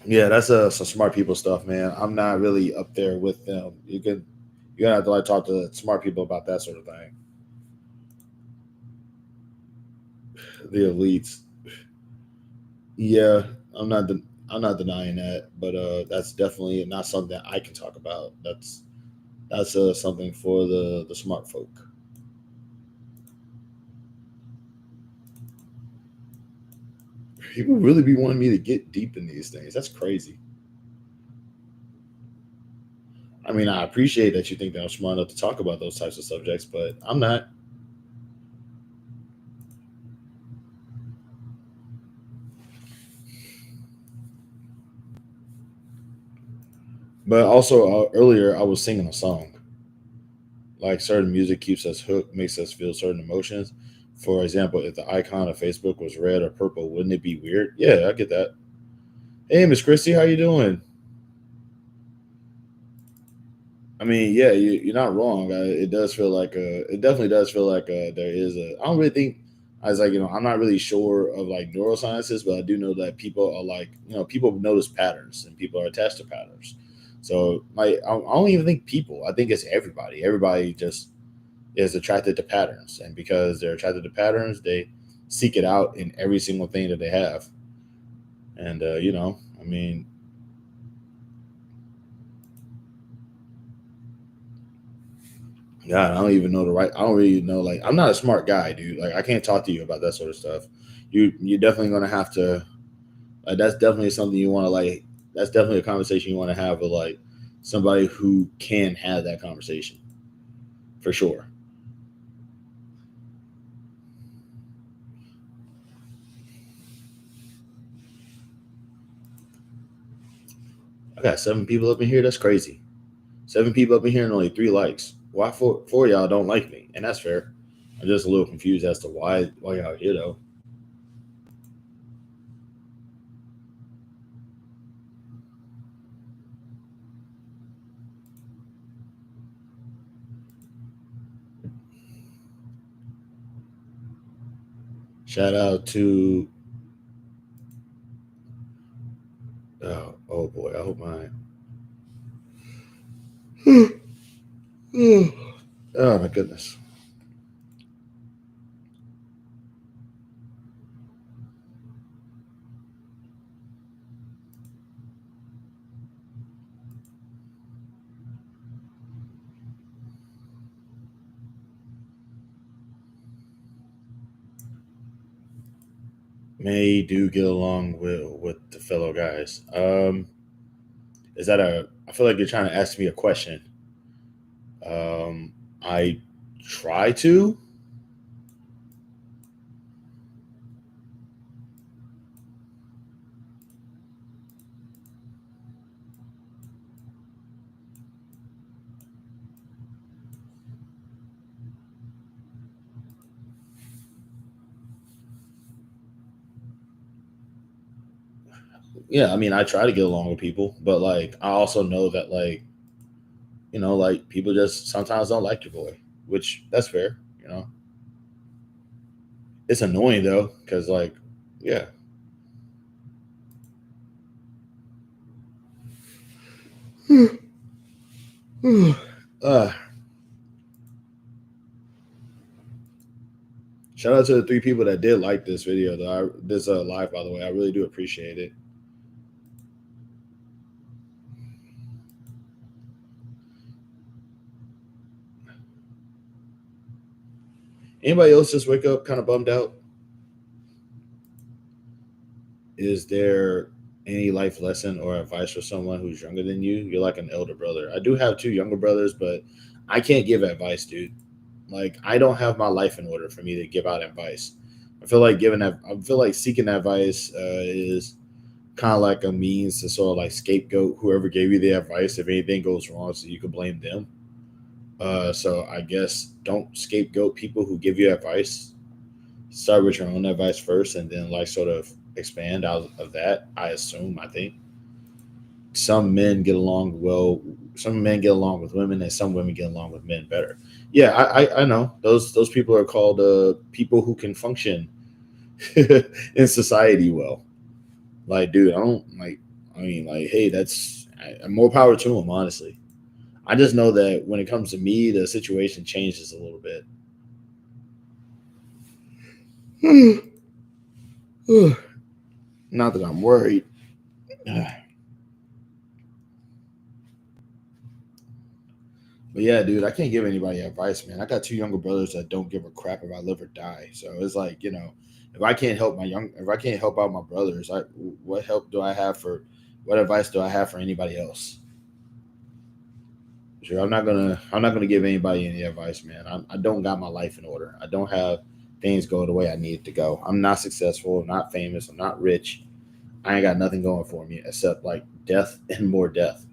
yeah, that's some smart people stuff, man. I'm not really up there with them. You're gonna have to like talk to smart people about that sort of thing. The elites. Yeah, I'm not de- I'm not denying that, but that's definitely not something that I can talk about. That's something for the smart folk. People really be wanting me to get deep in these things. That's crazy. I mean, I appreciate that you think that I'm smart enough to talk about those types of subjects, but I'm not. But also earlier, I was singing a song. Like certain music keeps us hooked, makes us feel certain emotions. For example, if the icon of Facebook was red or purple, wouldn't it be weird? Yeah, I get that. Hey, Miss Christie, how you doing? I mean, yeah, you're not wrong. It does feel like it definitely does feel like there is a. I don't really think. I was like, I'm not really sure of like neurosciences, but I do know that people are like, people notice patterns and people are attached to patterns. So, like, I don't even think people. I think it's everybody. Everybody just is attracted to patterns, and because they're attracted to patterns, they seek it out in every single thing that they have. And I mean, God, I don't even know the right. I don't really know. Like, I'm not a smart guy, dude. Like, I can't talk to you about that sort of stuff. You're definitely gonna have to. That's definitely something you want to like. That's definitely a conversation you want to have with like somebody who can have that conversation for sure. I got 7 people up in here. That's crazy. 7 people up in here and only 3 likes. Why four of y'all don't like me? And that's fair. I'm just a little confused as to why y'all here though. Shout out to oh boy, I hope my oh my goodness. May do get along with the fellow guys. Is that a? I feel like you're trying to ask me a question. I try to. Yeah, I mean, I try to get along with people, but like I also know that like like people just sometimes don't like your boy, which that's fair. It's annoying though, because like, yeah. uh, Shout out to the three people that did like this video, though. This live, by the way, I really do appreciate it. Anybody else just wake up kind of bummed out? Is there any life lesson or advice for someone who's younger than you? You're like an elder brother. I do have two younger brothers, but I can't give advice, dude. Like I don't have my life in order for me to give out advice. I feel like seeking advice is kind of like a means to sort of like scapegoat whoever gave you the advice if anything goes wrong, so you can blame them. So I guess don't scapegoat people who give you advice. Start with your own advice first, and then like sort of expand out of that. I assume. I think some men get along well. Some men get along with women, and some women get along with men better. Yeah, I know those people are called people who can function in society well. Like, dude, I don't like. I mean, like, hey, more power to them. Honestly, I just know that when it comes to me, the situation changes a little bit. Not that I'm worried. But yeah, dude, I can't give anybody advice, man. I got two younger brothers that don't give a crap if I live or die. So it's like, if I can't help out my brothers, what help do I have for, what advice do I have for anybody else? Sure, I'm not gonna give anybody any advice, man. I don't got my life in order. I don't have things go the way I need it to go. I'm not successful. I'm not famous. I'm not rich. I ain't got nothing going for me except like death and more death.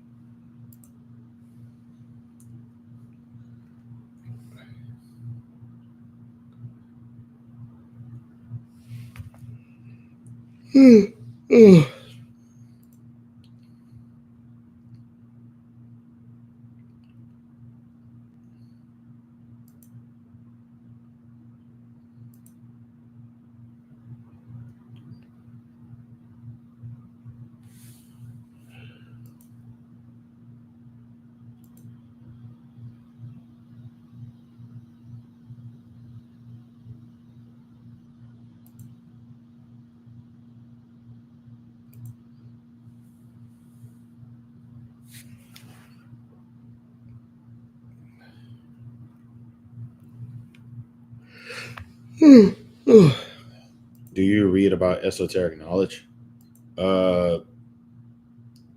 Do you read about esoteric knowledge? Uh,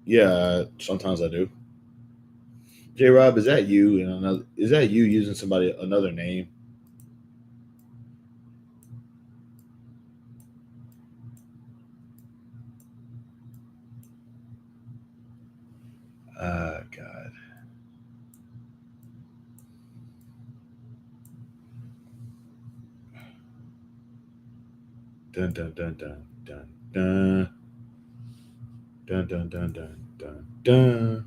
yeah, sometimes I do. J Rob, is that you? And another, is that you using somebody another name? God. Dun dun dun dun dun dun dun dun dun dun dun dun.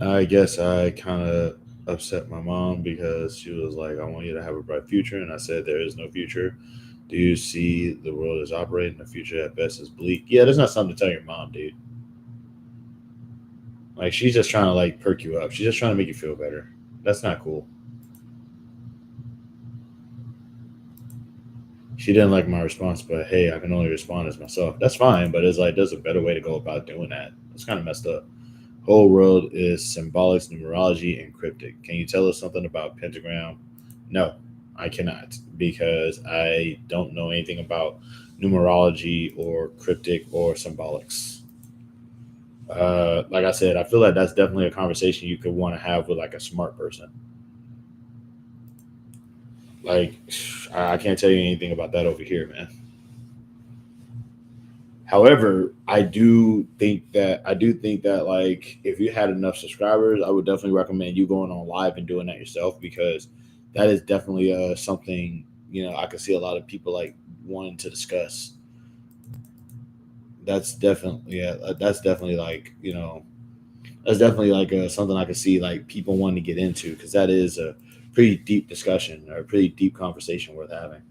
I guess I kind of upset my mom because she was like, "I want you to have a bright future," and I said, "There is no future. Do you see the world is operating? The future at best is bleak." Yeah, that's not something to tell your mom, dude. Like she's just trying to like perk you up. She's just trying to make you feel better. That's not cool. She didn't like my response, but hey, I can only respond as myself. That's fine, but it's like there's a better way to go about doing that. It's kind of messed up. Whole world is symbolics, numerology, and cryptic. Can you tell us something about pentagram? No, I cannot because I don't know anything about numerology or cryptic or symbolics. Like I said, I feel like that's definitely a conversation you could want to have with like a smart person. Like, I can't tell you anything about that over here, man. However, I do think that like if you had enough subscribers, I would definitely recommend you going on live and doing that yourself because that is definitely something I could see a lot of people like wanting to discuss. That's definitely yeah, that's definitely like that's definitely like something I could see like people wanting to get into because that is a pretty deep discussion or a pretty deep conversation worth having.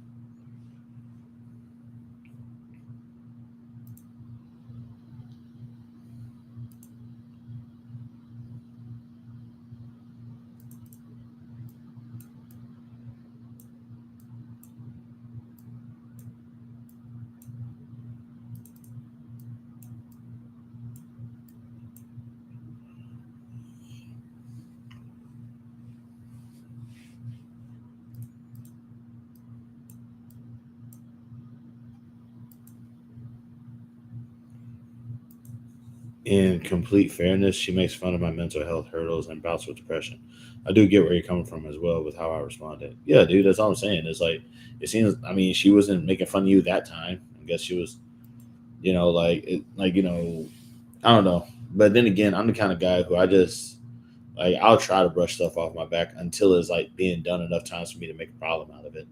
In complete fairness, she makes fun of my mental health hurdles and bouts with depression. I do get where you're coming from as well with how I responded. Yeah, dude, that's all I'm saying. It's like it seems. I mean, she wasn't making fun of you that time. I guess she was, I don't know. But then again, I'm the kind of guy who I just like I'll try to brush stuff off my back until it's like being done enough times for me to make a problem out of it.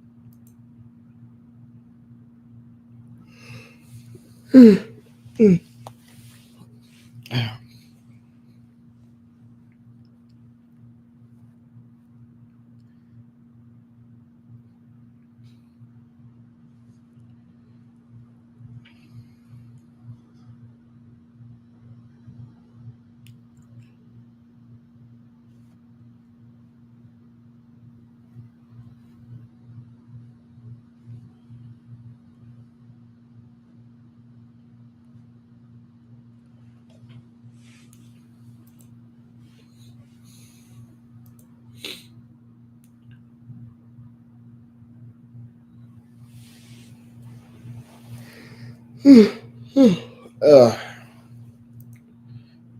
uh,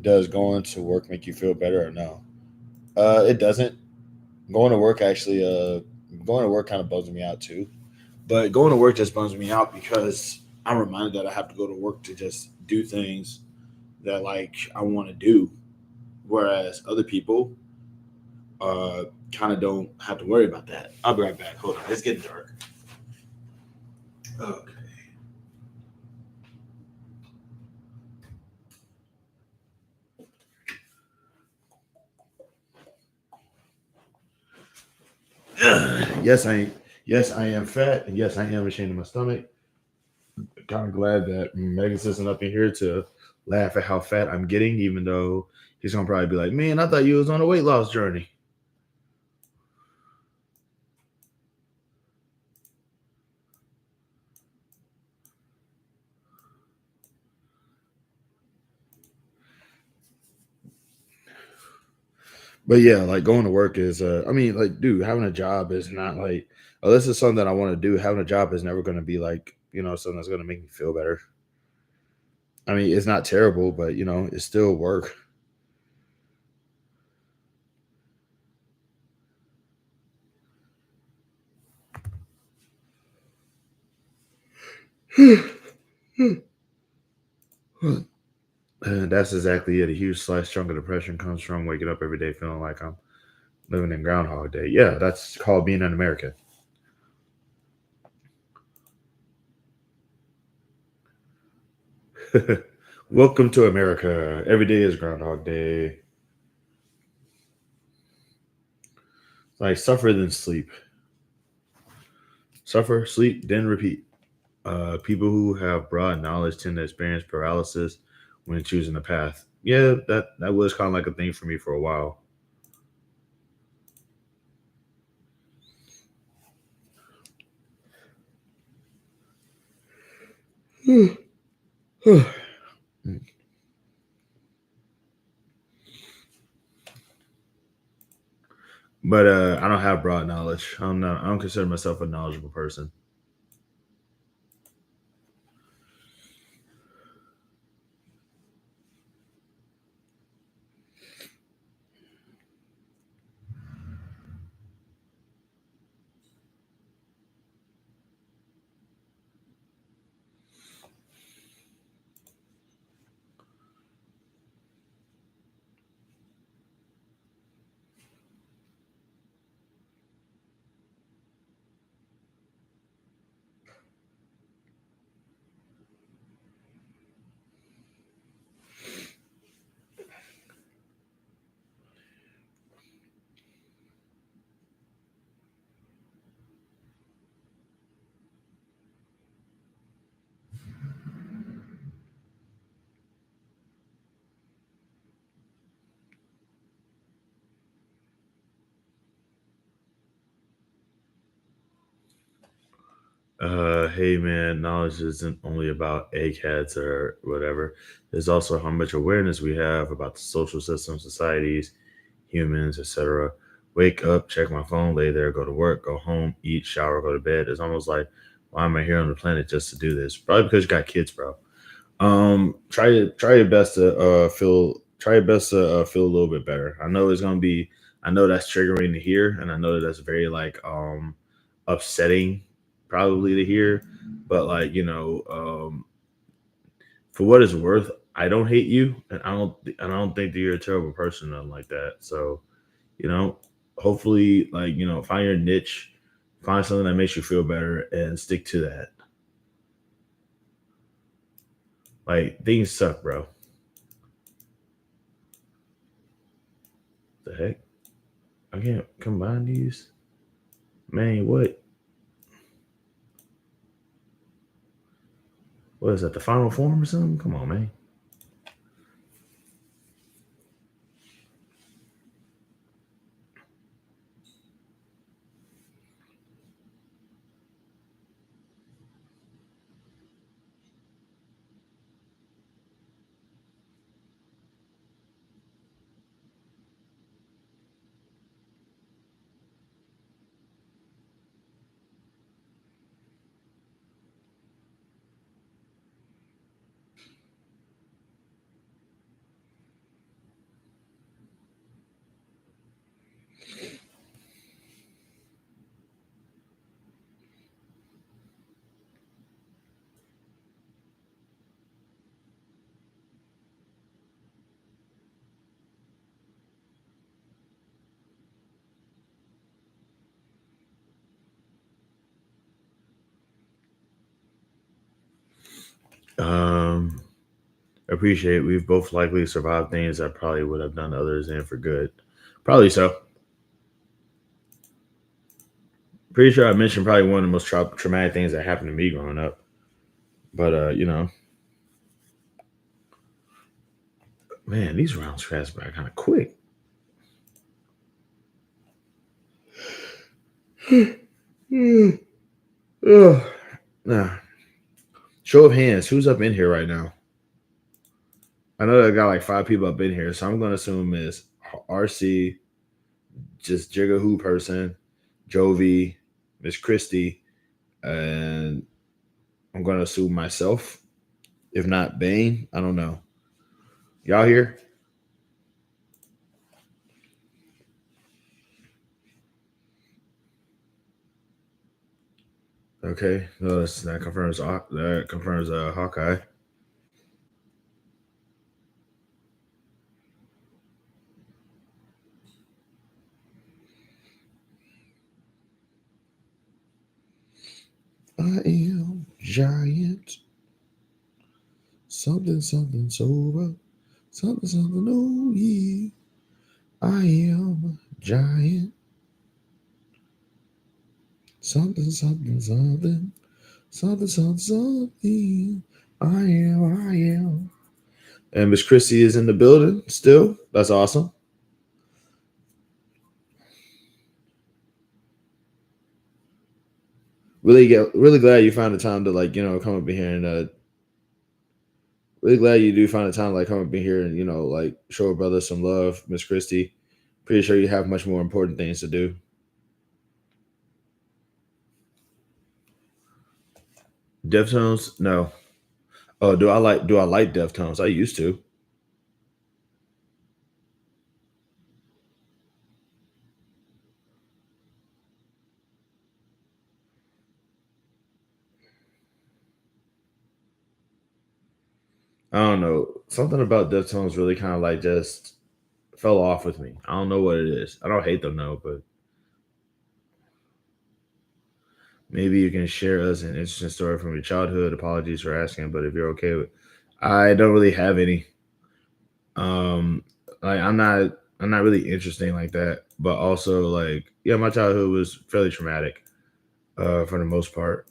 does going to work make you feel better or no? It doesn't. Going to work actually, going to work kind of bugs me out too. But going to work just bums me out because I'm reminded that I have to go to work to just do things that like I want to do, whereas other people uh kind of don't have to worry about that. I'll be right back. Hold on, it's getting dark. Okay. Yes, I am fat, and yes, I am ashamed of my stomach. Kind of glad that Megan's isn't up in here to laugh at how fat I'm getting, even though he's gonna probably be like, "Man, I thought you was on a weight loss journey." But yeah, like going to work is, I mean, like, dude, having a job is not like, oh, this is something that I want to do. Having a job is never going to be like, something that's going to make me feel better. I mean, it's not terrible, but it's still work. And that's exactly it. A huge slice chunk of depression comes from waking up every day feeling like I'm living in Groundhog Day. Yeah, that's called being an American. Welcome to America. Every day is Groundhog Day. Like suffer then sleep. Suffer, sleep, then repeat. People who have broad knowledge tend to experience paralysis when choosing a path. Yeah, that was kind of like a thing for me for a while. But I don't have broad knowledge. I'm not. I don't consider myself a knowledgeable person. Hey man, knowledge isn't only about ACATs or whatever. There's also how much awareness we have about the social system, societies, humans, etc. Wake up, check my phone, lay there, go to work, go home, eat, shower, go to bed. It's almost like, why am I here on the planet just to do this? Probably because you got kids, bro. Try your best to try your best to feel a little bit better. I know it's gonna be, I know that's triggering to hear, and I know that that's very like upsetting probably to hear, but like for what it's worth, I don't hate you, and I don't think that you're a terrible person, nothing like that. So you know, hopefully, like find your niche, find something that makes you feel better, and stick to that. Like things suck, bro. The heck, I can't combine these. Man, what is that? The final form or something? Come on, man. Um, Appreciate. We've both likely survived things that probably would have done others in for good. Probably so. Pretty sure I mentioned probably one of the most traumatic things that happened to me growing up. But man, these rounds pass by kind of quick. Ugh. Nah. Show of hands. Who's up in here right now? I know I got like five people up in here, so I'm gonna assume it's RC, just Jigga Who person, Jovi, Miss Christie, and I'm gonna assume myself. If not Bane, I don't know. Y'all here? Okay, no, that confirms Hawkeye. I am giant. Something something's over. Something something. Oh yeah. I am giant. Something something something. Something something something. I am. And Miss Christie is in the building still. That's awesome. Really glad you found the time to like come up in here and really glad you do find the time to like come up in here and like show a brother some love, Miss Christie. Pretty sure you have much more important things to do. Deftones, no. Oh, do I like Deftones? I used to. I don't know. Something about Deftones really kind of like just fell off with me. I don't know what it is. I don't hate them though, but maybe you can share us an interesting story from your childhood. Apologies for asking, but if you're okay with, I don't really have any. Um, like I'm not really interesting like that. But also like yeah, my childhood was fairly traumatic. For the most part.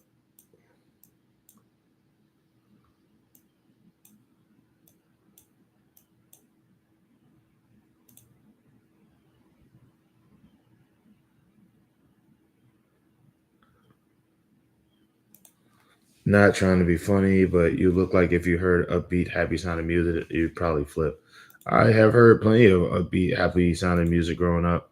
Not trying to be funny, but you look like if you heard upbeat, happy sounding music, you'd probably flip. I have heard plenty of upbeat, happy sounding music growing up.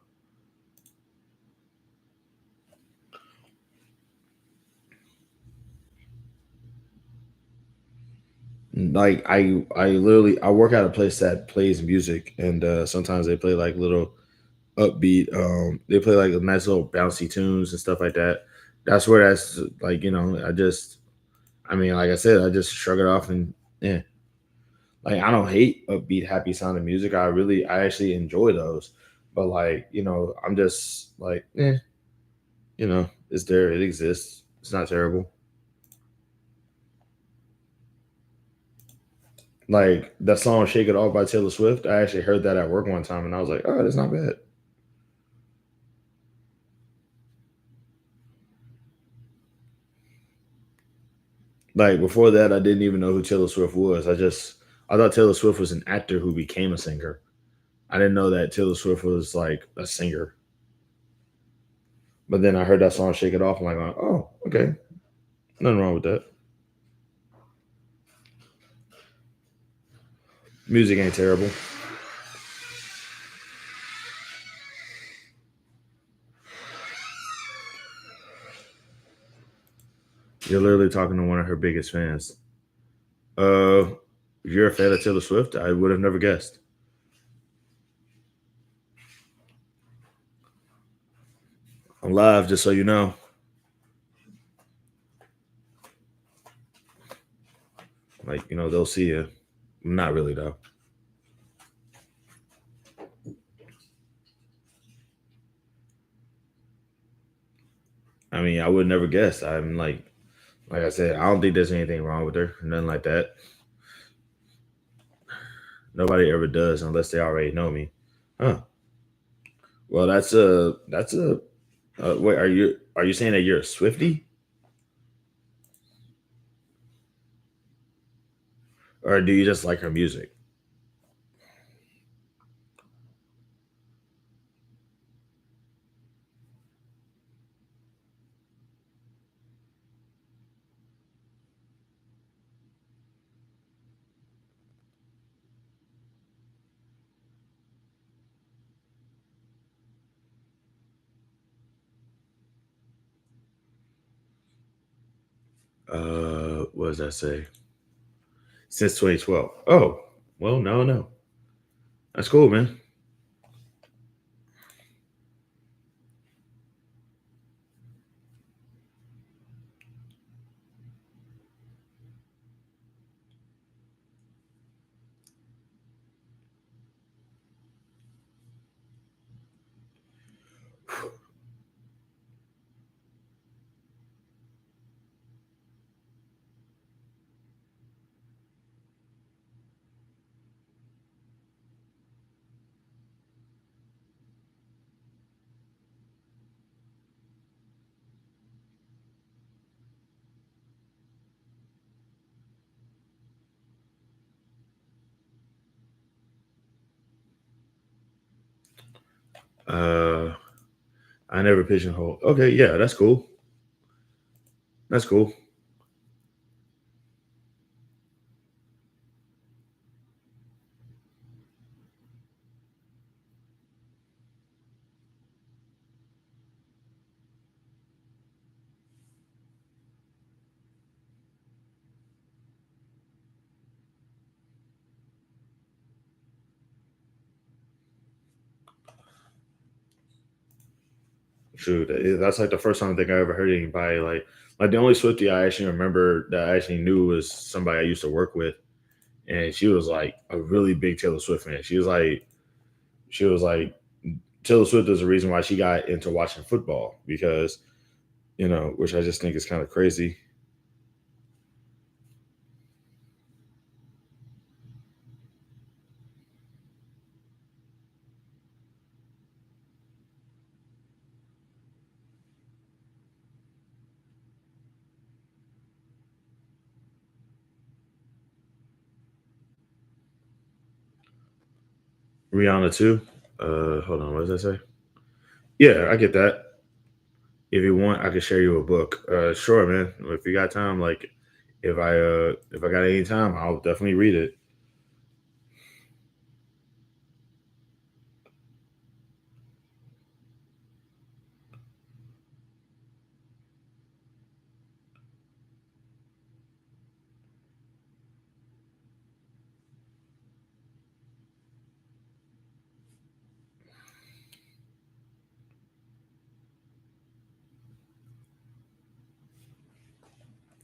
Like I literally I work at a place that plays music, and sometimes they play like little upbeat. They play like nice little bouncy tunes and stuff like that. That's where that's like I mean, like I said, I just shrug it off and yeah. Like I don't hate upbeat, happy sounding music. I actually enjoy those. But like, I'm just like, it's there, it exists. It's not terrible. Like that song "Shake It Off" by Taylor Swift. I actually heard that at work one time, and I was like, "Oh, that's not bad." Like before that, I didn't even know who Taylor Swift was. I thought Taylor Swift was an actor who became a singer. I didn't know that Taylor Swift was like a singer. But then I heard that song "Shake It Off." I'm like, "Oh, okay, nothing wrong with that." Music ain't terrible. You're literally talking to one of her biggest fans. Uh, if you're a fan of Taylor Swift, I would have never guessed. I'm live, just so you know. Like, they'll see you. Not really though. I mean, I would never guess. I'm like I said, I don't think there's anything wrong with her. Nothing like that. Nobody ever does unless they already know me. Huh. Well, that's a. Wait, are you saying that you're a Swifty, or do you just like her music? What does that say? Since 2012. Oh, well, no. That's cool, man. Uh, I never pigeonhole. Okay, yeah, that's cool. That's cool. Shoot, that's like the first time I think I ever heard anybody like the only Swifty I actually remember that I actually knew was somebody I used to work with, and she was like a really big Taylor Swift fan. She was like Taylor Swift is the reason why she got into watching football because which I just think is kind of crazy. Rihanna too. Hold on, what does that say? Yeah, I get that. If you want, I could share you a book. Sure, man. If you got time, like If I got any time, I'll definitely read it.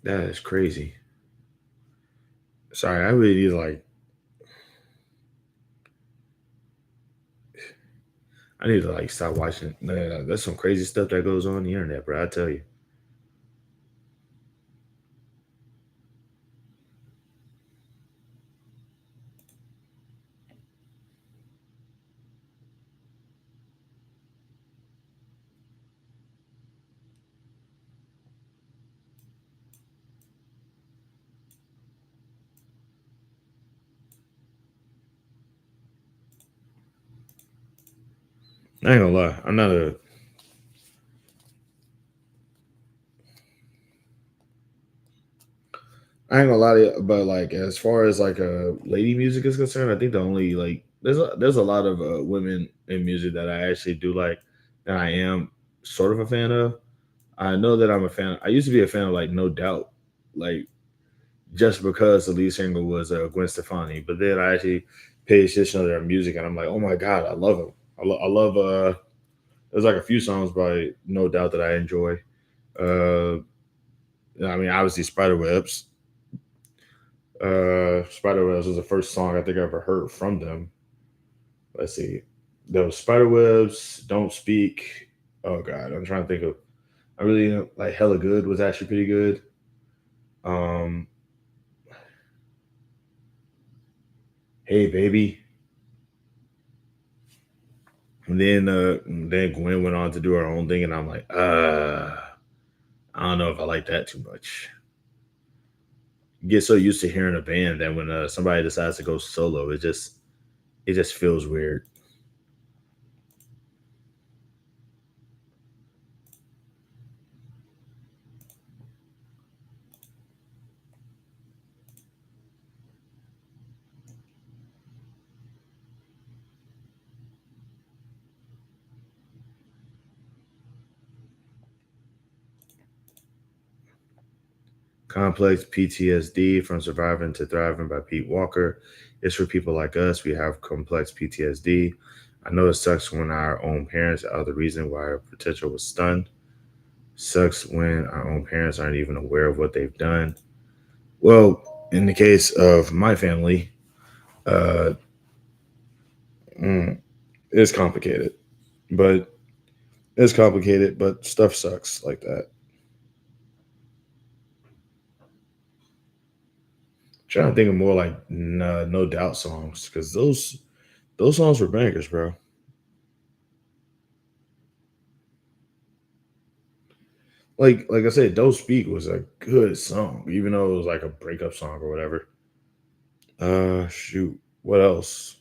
That is crazy. Sorry, I really need to like I need to like stop watching. Nah, that's some crazy stuff that goes on the internet, bro. I tell you. I ain't gonna lie. I ain't gonna lie to you, but like as far as like lady music is concerned, I think the only like there's a lot of women in music that I actually do like that I am sort of a fan of. I know that I'm a fan. I used to be a fan of like No Doubt, like just because the lead singer was Gwen Stefani, but then I actually paid attention to their music and I'm like, oh my god, I love him. I love there's like a few songs by No Doubt that I enjoy. Uh, I mean, obviously Spiderwebs. Spiderwebs was the first song I think I ever heard from them. Let's see. There was Spiderwebs, Don't Speak. Oh god, I'm trying to think of. I really like Hella Good was actually pretty good. Um, Hey Baby, and then Gwen went on to do her own thing, and I'm like, I don't know if I like that too much. You get so used to hearing a band that when somebody decides to go solo, it just feels weird. Complex PTSD from Surviving to Thriving by Pete Walker. It's for people like us. We have complex PTSD. I know it sucks when our own parents are the reason why our potential was stunned. Sucks when our own parents aren't even aware of what they've done. Well, in the case of my family, uh, mm, it's complicated, but stuff sucks like that. Trying to think of more like no doubt songs because those songs were bangers, bro. Like I said, Don't Speak was a good song, even though it was like a breakup song or whatever. Shoot, what else?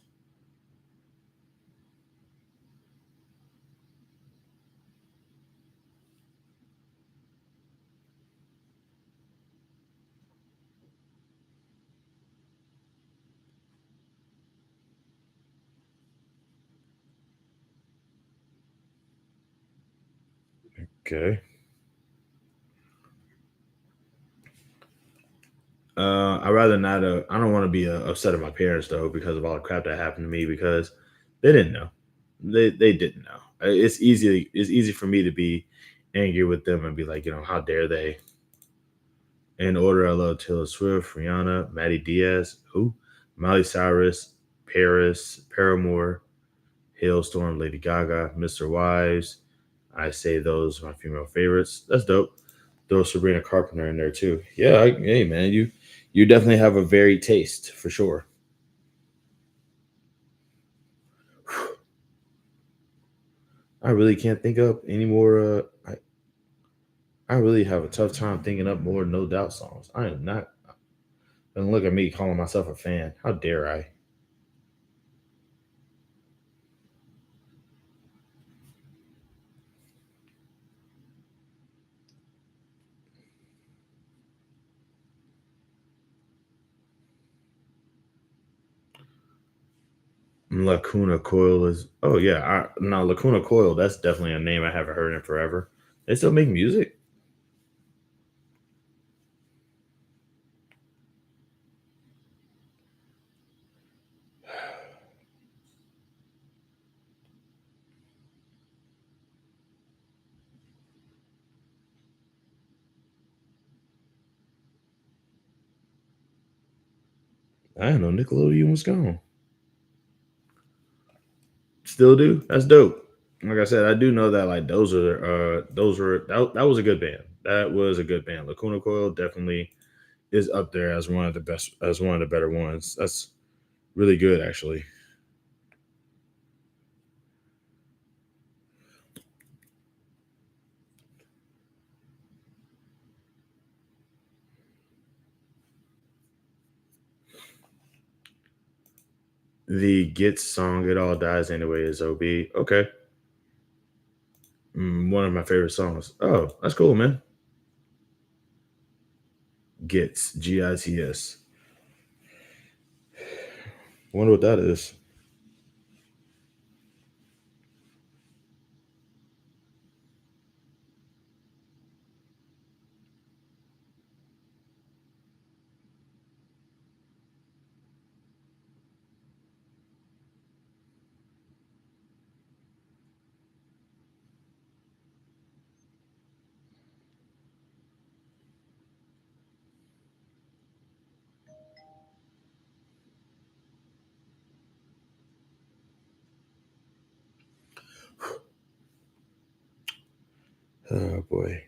Okay. I rather not. I don't want to be upset at my parents though because of all the crap that happened to me because they didn't know. They didn't know. It's easy for me to be angry with them and be like, how dare they? In order, I love Taylor Swift, Rihanna, Maddie Diaz, who, Miley Cyrus, Paris, Paramore, Hailstorm, Lady Gaga, Mr. Wives. I say those are my female favorites. That's dope. Throw Sabrina Carpenter in there too. Yeah, hey man, you definitely have a varied taste for sure. I really can't think up any more. I really have a tough time thinking up more No Doubt songs. I am not. And look at me calling myself a fan. How dare I? Lacuna Coil is. Oh yeah, no Lacuna Coil. That's definitely a name I haven't heard in forever. They still make music. I didn't know Nickelodeon was gone. Still do. That's dope. Like I said, I do know that like those were that was a good band. That was a good band. Lacuna Coil definitely is up there as one of the best, as one of the better ones. That's really good actually. The Git song "It All Dies Anyway" is OB. Okay. One of my favorite songs. Oh, that's cool, man. Gits, Gits. Wonder what that is. Oh boy.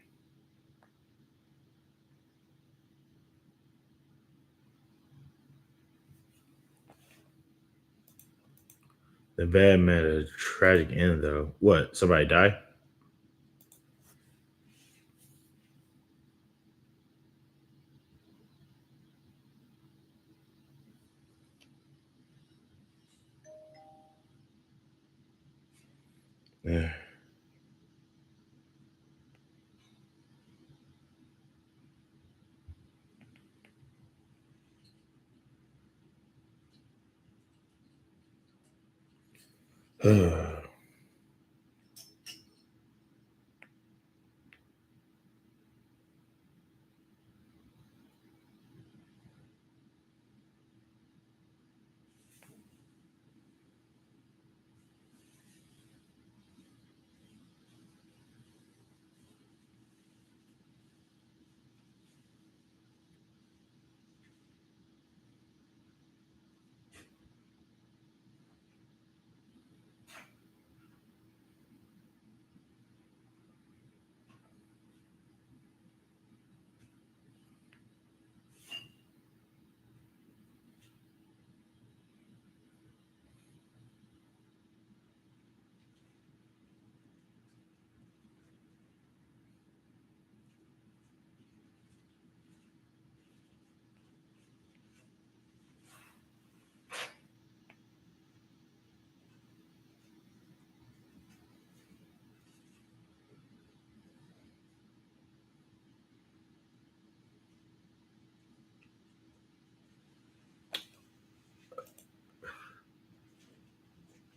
The bad man had a tragic end though. What? Somebody die? Yeah.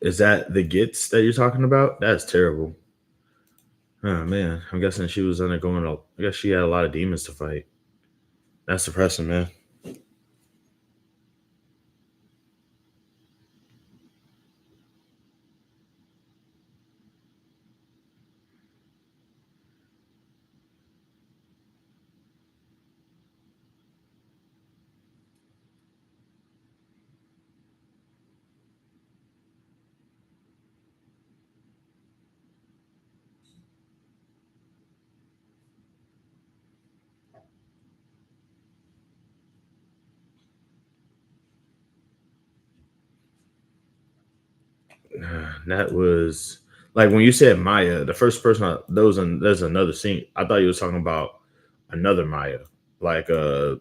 Is that the Gits that you're talking about? That's terrible. Oh man, I'm guessing she was undergoing a. I guess she had a lot of demons to fight. That's depressing, man. That was like when you said Maya, the first person those and there's another scene. I thought you was talking about another Maya, like the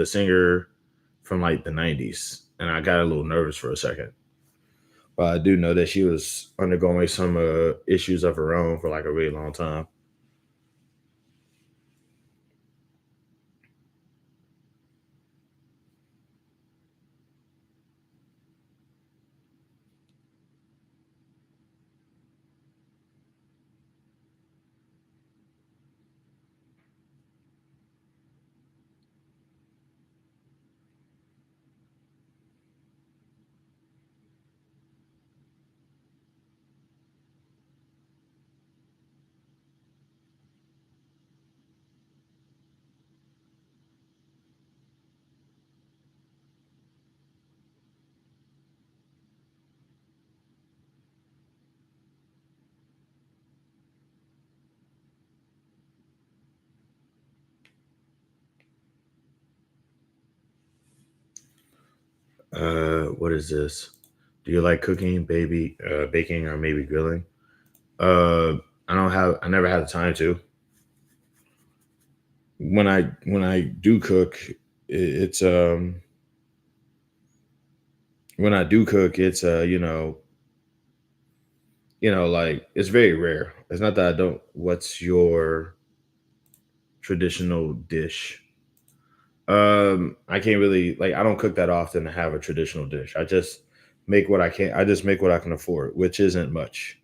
singer from like the '90s, and I got a little nervous for a second. But I do know that she was undergoing some issues of her own for like a really long time. What is this? Do you like cooking, baking, or maybe grilling? Uh, I never had the time to. When I do cook, it's when I do cook, it's like it's very rare. It's not that I don't. What's your traditional dish? I can't really like. I don't cook that often to have a traditional dish. I just make what I can. I just make what I can afford, which isn't much.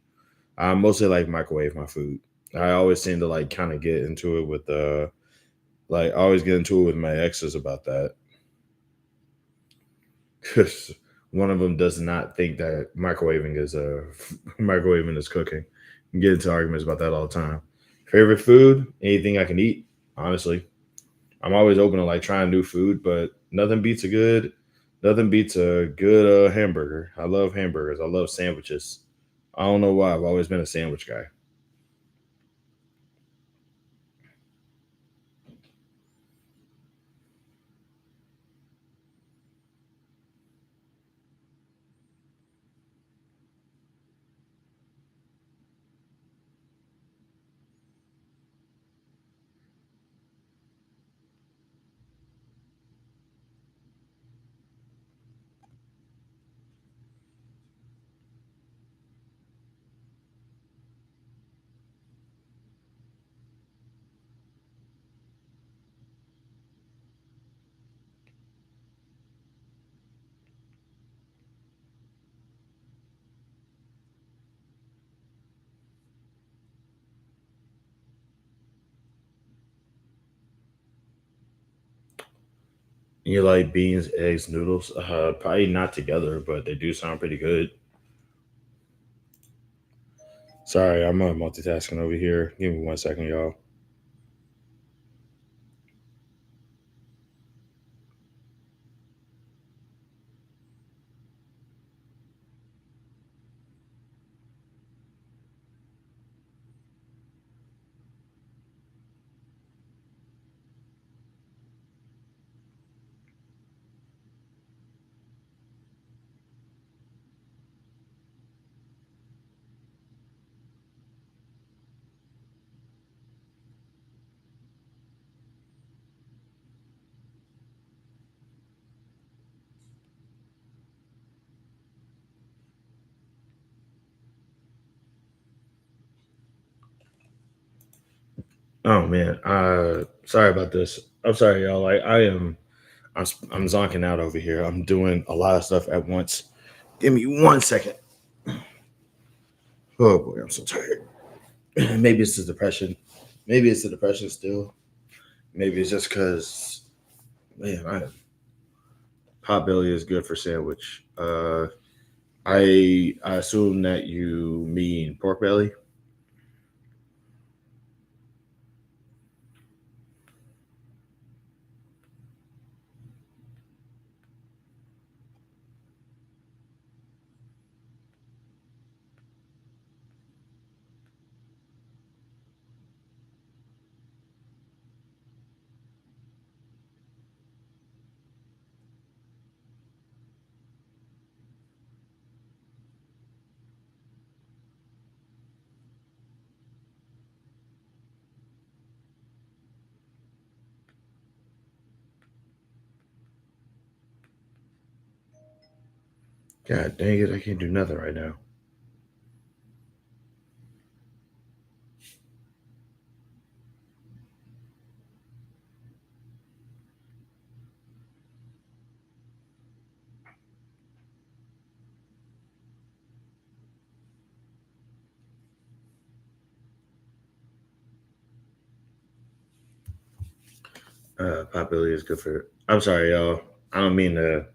I mostly like microwave my food. I always seem to like kind of get into it with like I always get into it with my exes about that because one of them does not think that microwaving is microwaving is cooking. We get into arguments about that all the time. Favorite food? Anything I can eat. Honestly, I'm always open to like trying new food, but nothing beats a good hamburger. I love hamburgers. I love sandwiches. I don't know why. I've always been a sandwich guy. You like beans, eggs, noodles? Probably not together, but they do sound pretty good. Sorry, I'm multitasking over here. Give me 1 second, y'all. Oh man, sorry about this. I'm sorry, y'all. Like I'm zonking out over here. I'm doing a lot of stuff at once. Give me 1 second. Oh boy, I'm so tired. Maybe it's the depression. Maybe it's the depression still. Maybe it's just because man, pot belly is good for sandwich. I assume that you mean pork belly. God dang it, I can't do nothing right now. Pot belly is good for. I'm sorry, y'all. I don't mean to.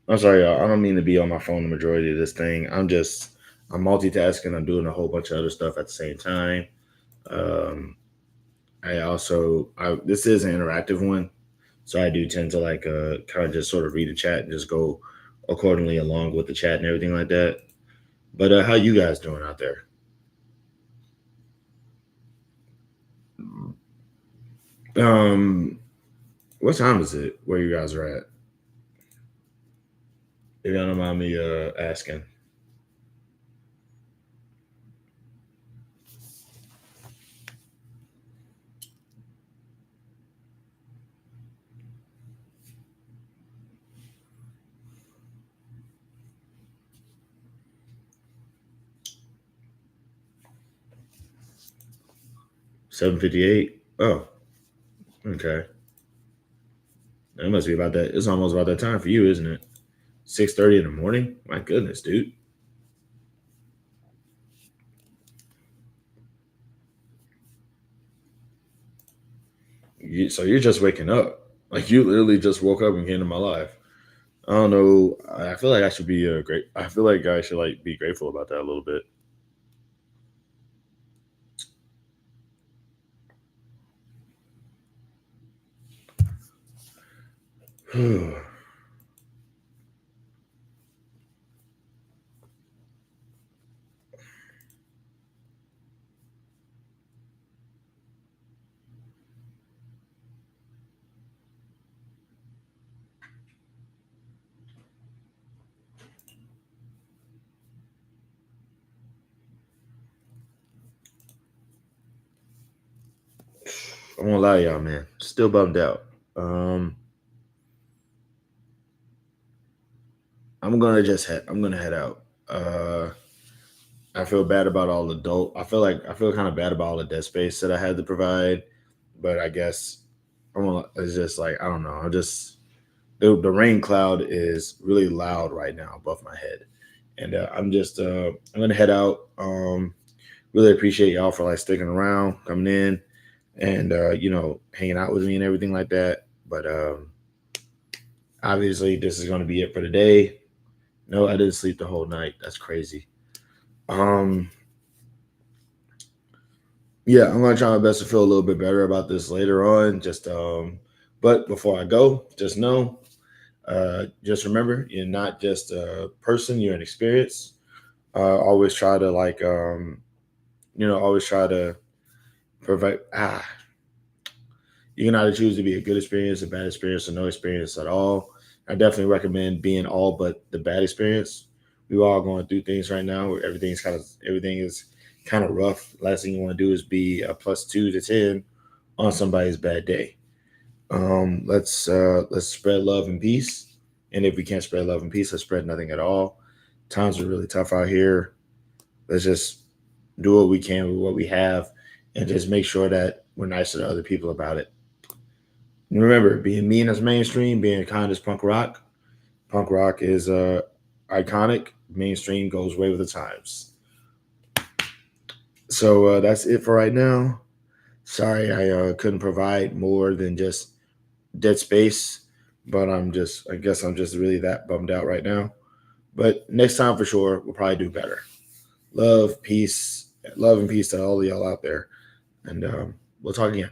I'm sorry, y'all. I don't mean to be on my phone the majority of this thing. I'm multitasking. I'm doing a whole bunch of other stuff at the same time. Um, this is an interactive one, so I do tend to like kind of just sort of read the chat and just go accordingly along with the chat and everything like that. But how you guys doing out there? Um, what time is it where you guys are at? If y'all don't mind me asking. $7.58. Oh, okay. It must be about that. It's almost about that time for you, isn't it? 6:30 in the morning. My goodness, dude. So you're just waking up. Like you literally just woke up and came to my life. I don't know. I feel like I should be great. I feel like I should like be grateful about that a little bit. I won't lie, to y'all, man. Still bummed out. Um, I'm gonna head out. I feel bad about all the dope. I feel kind of bad about all the dead space that I had to provide, but I guess it's just like I don't know. I'm just the rain cloud is really loud right now above my head, and I'm gonna head out. Really appreciate y'all for like sticking around, coming in, and hanging out with me and everything like that. But obviously, this is gonna be it for today. No, I didn't sleep the whole night. That's crazy. Um, yeah, I'm gonna try my best to feel a little bit better about this later on. But before I go, just remember, you're not just a person; you're an experience. Always try to always try to provide. You can either choose to be a good experience, a bad experience, or no experience at all. I definitely recommend being all but the bad experience. We're all going through things right now where everything is kind of rough. Last thing you want to do is be a +2 to 10 on somebody's bad day. Let's spread love and peace. And if we can't spread love and peace, let's spread nothing at all. Times are really tough out here. Let's just do what we can with what we have and just make sure that we're nice to other people about it. And remember, being mean is mainstream, being kind is punk rock. Punk rock is iconic. Mainstream goes way with the times. So that's it for right now. Sorry, I couldn't provide more than just dead space, but I guess I'm just really that bummed out right now. But next time for sure, we'll probably do better. Love, peace, love and peace to all of y'all out there. And we'll talk again.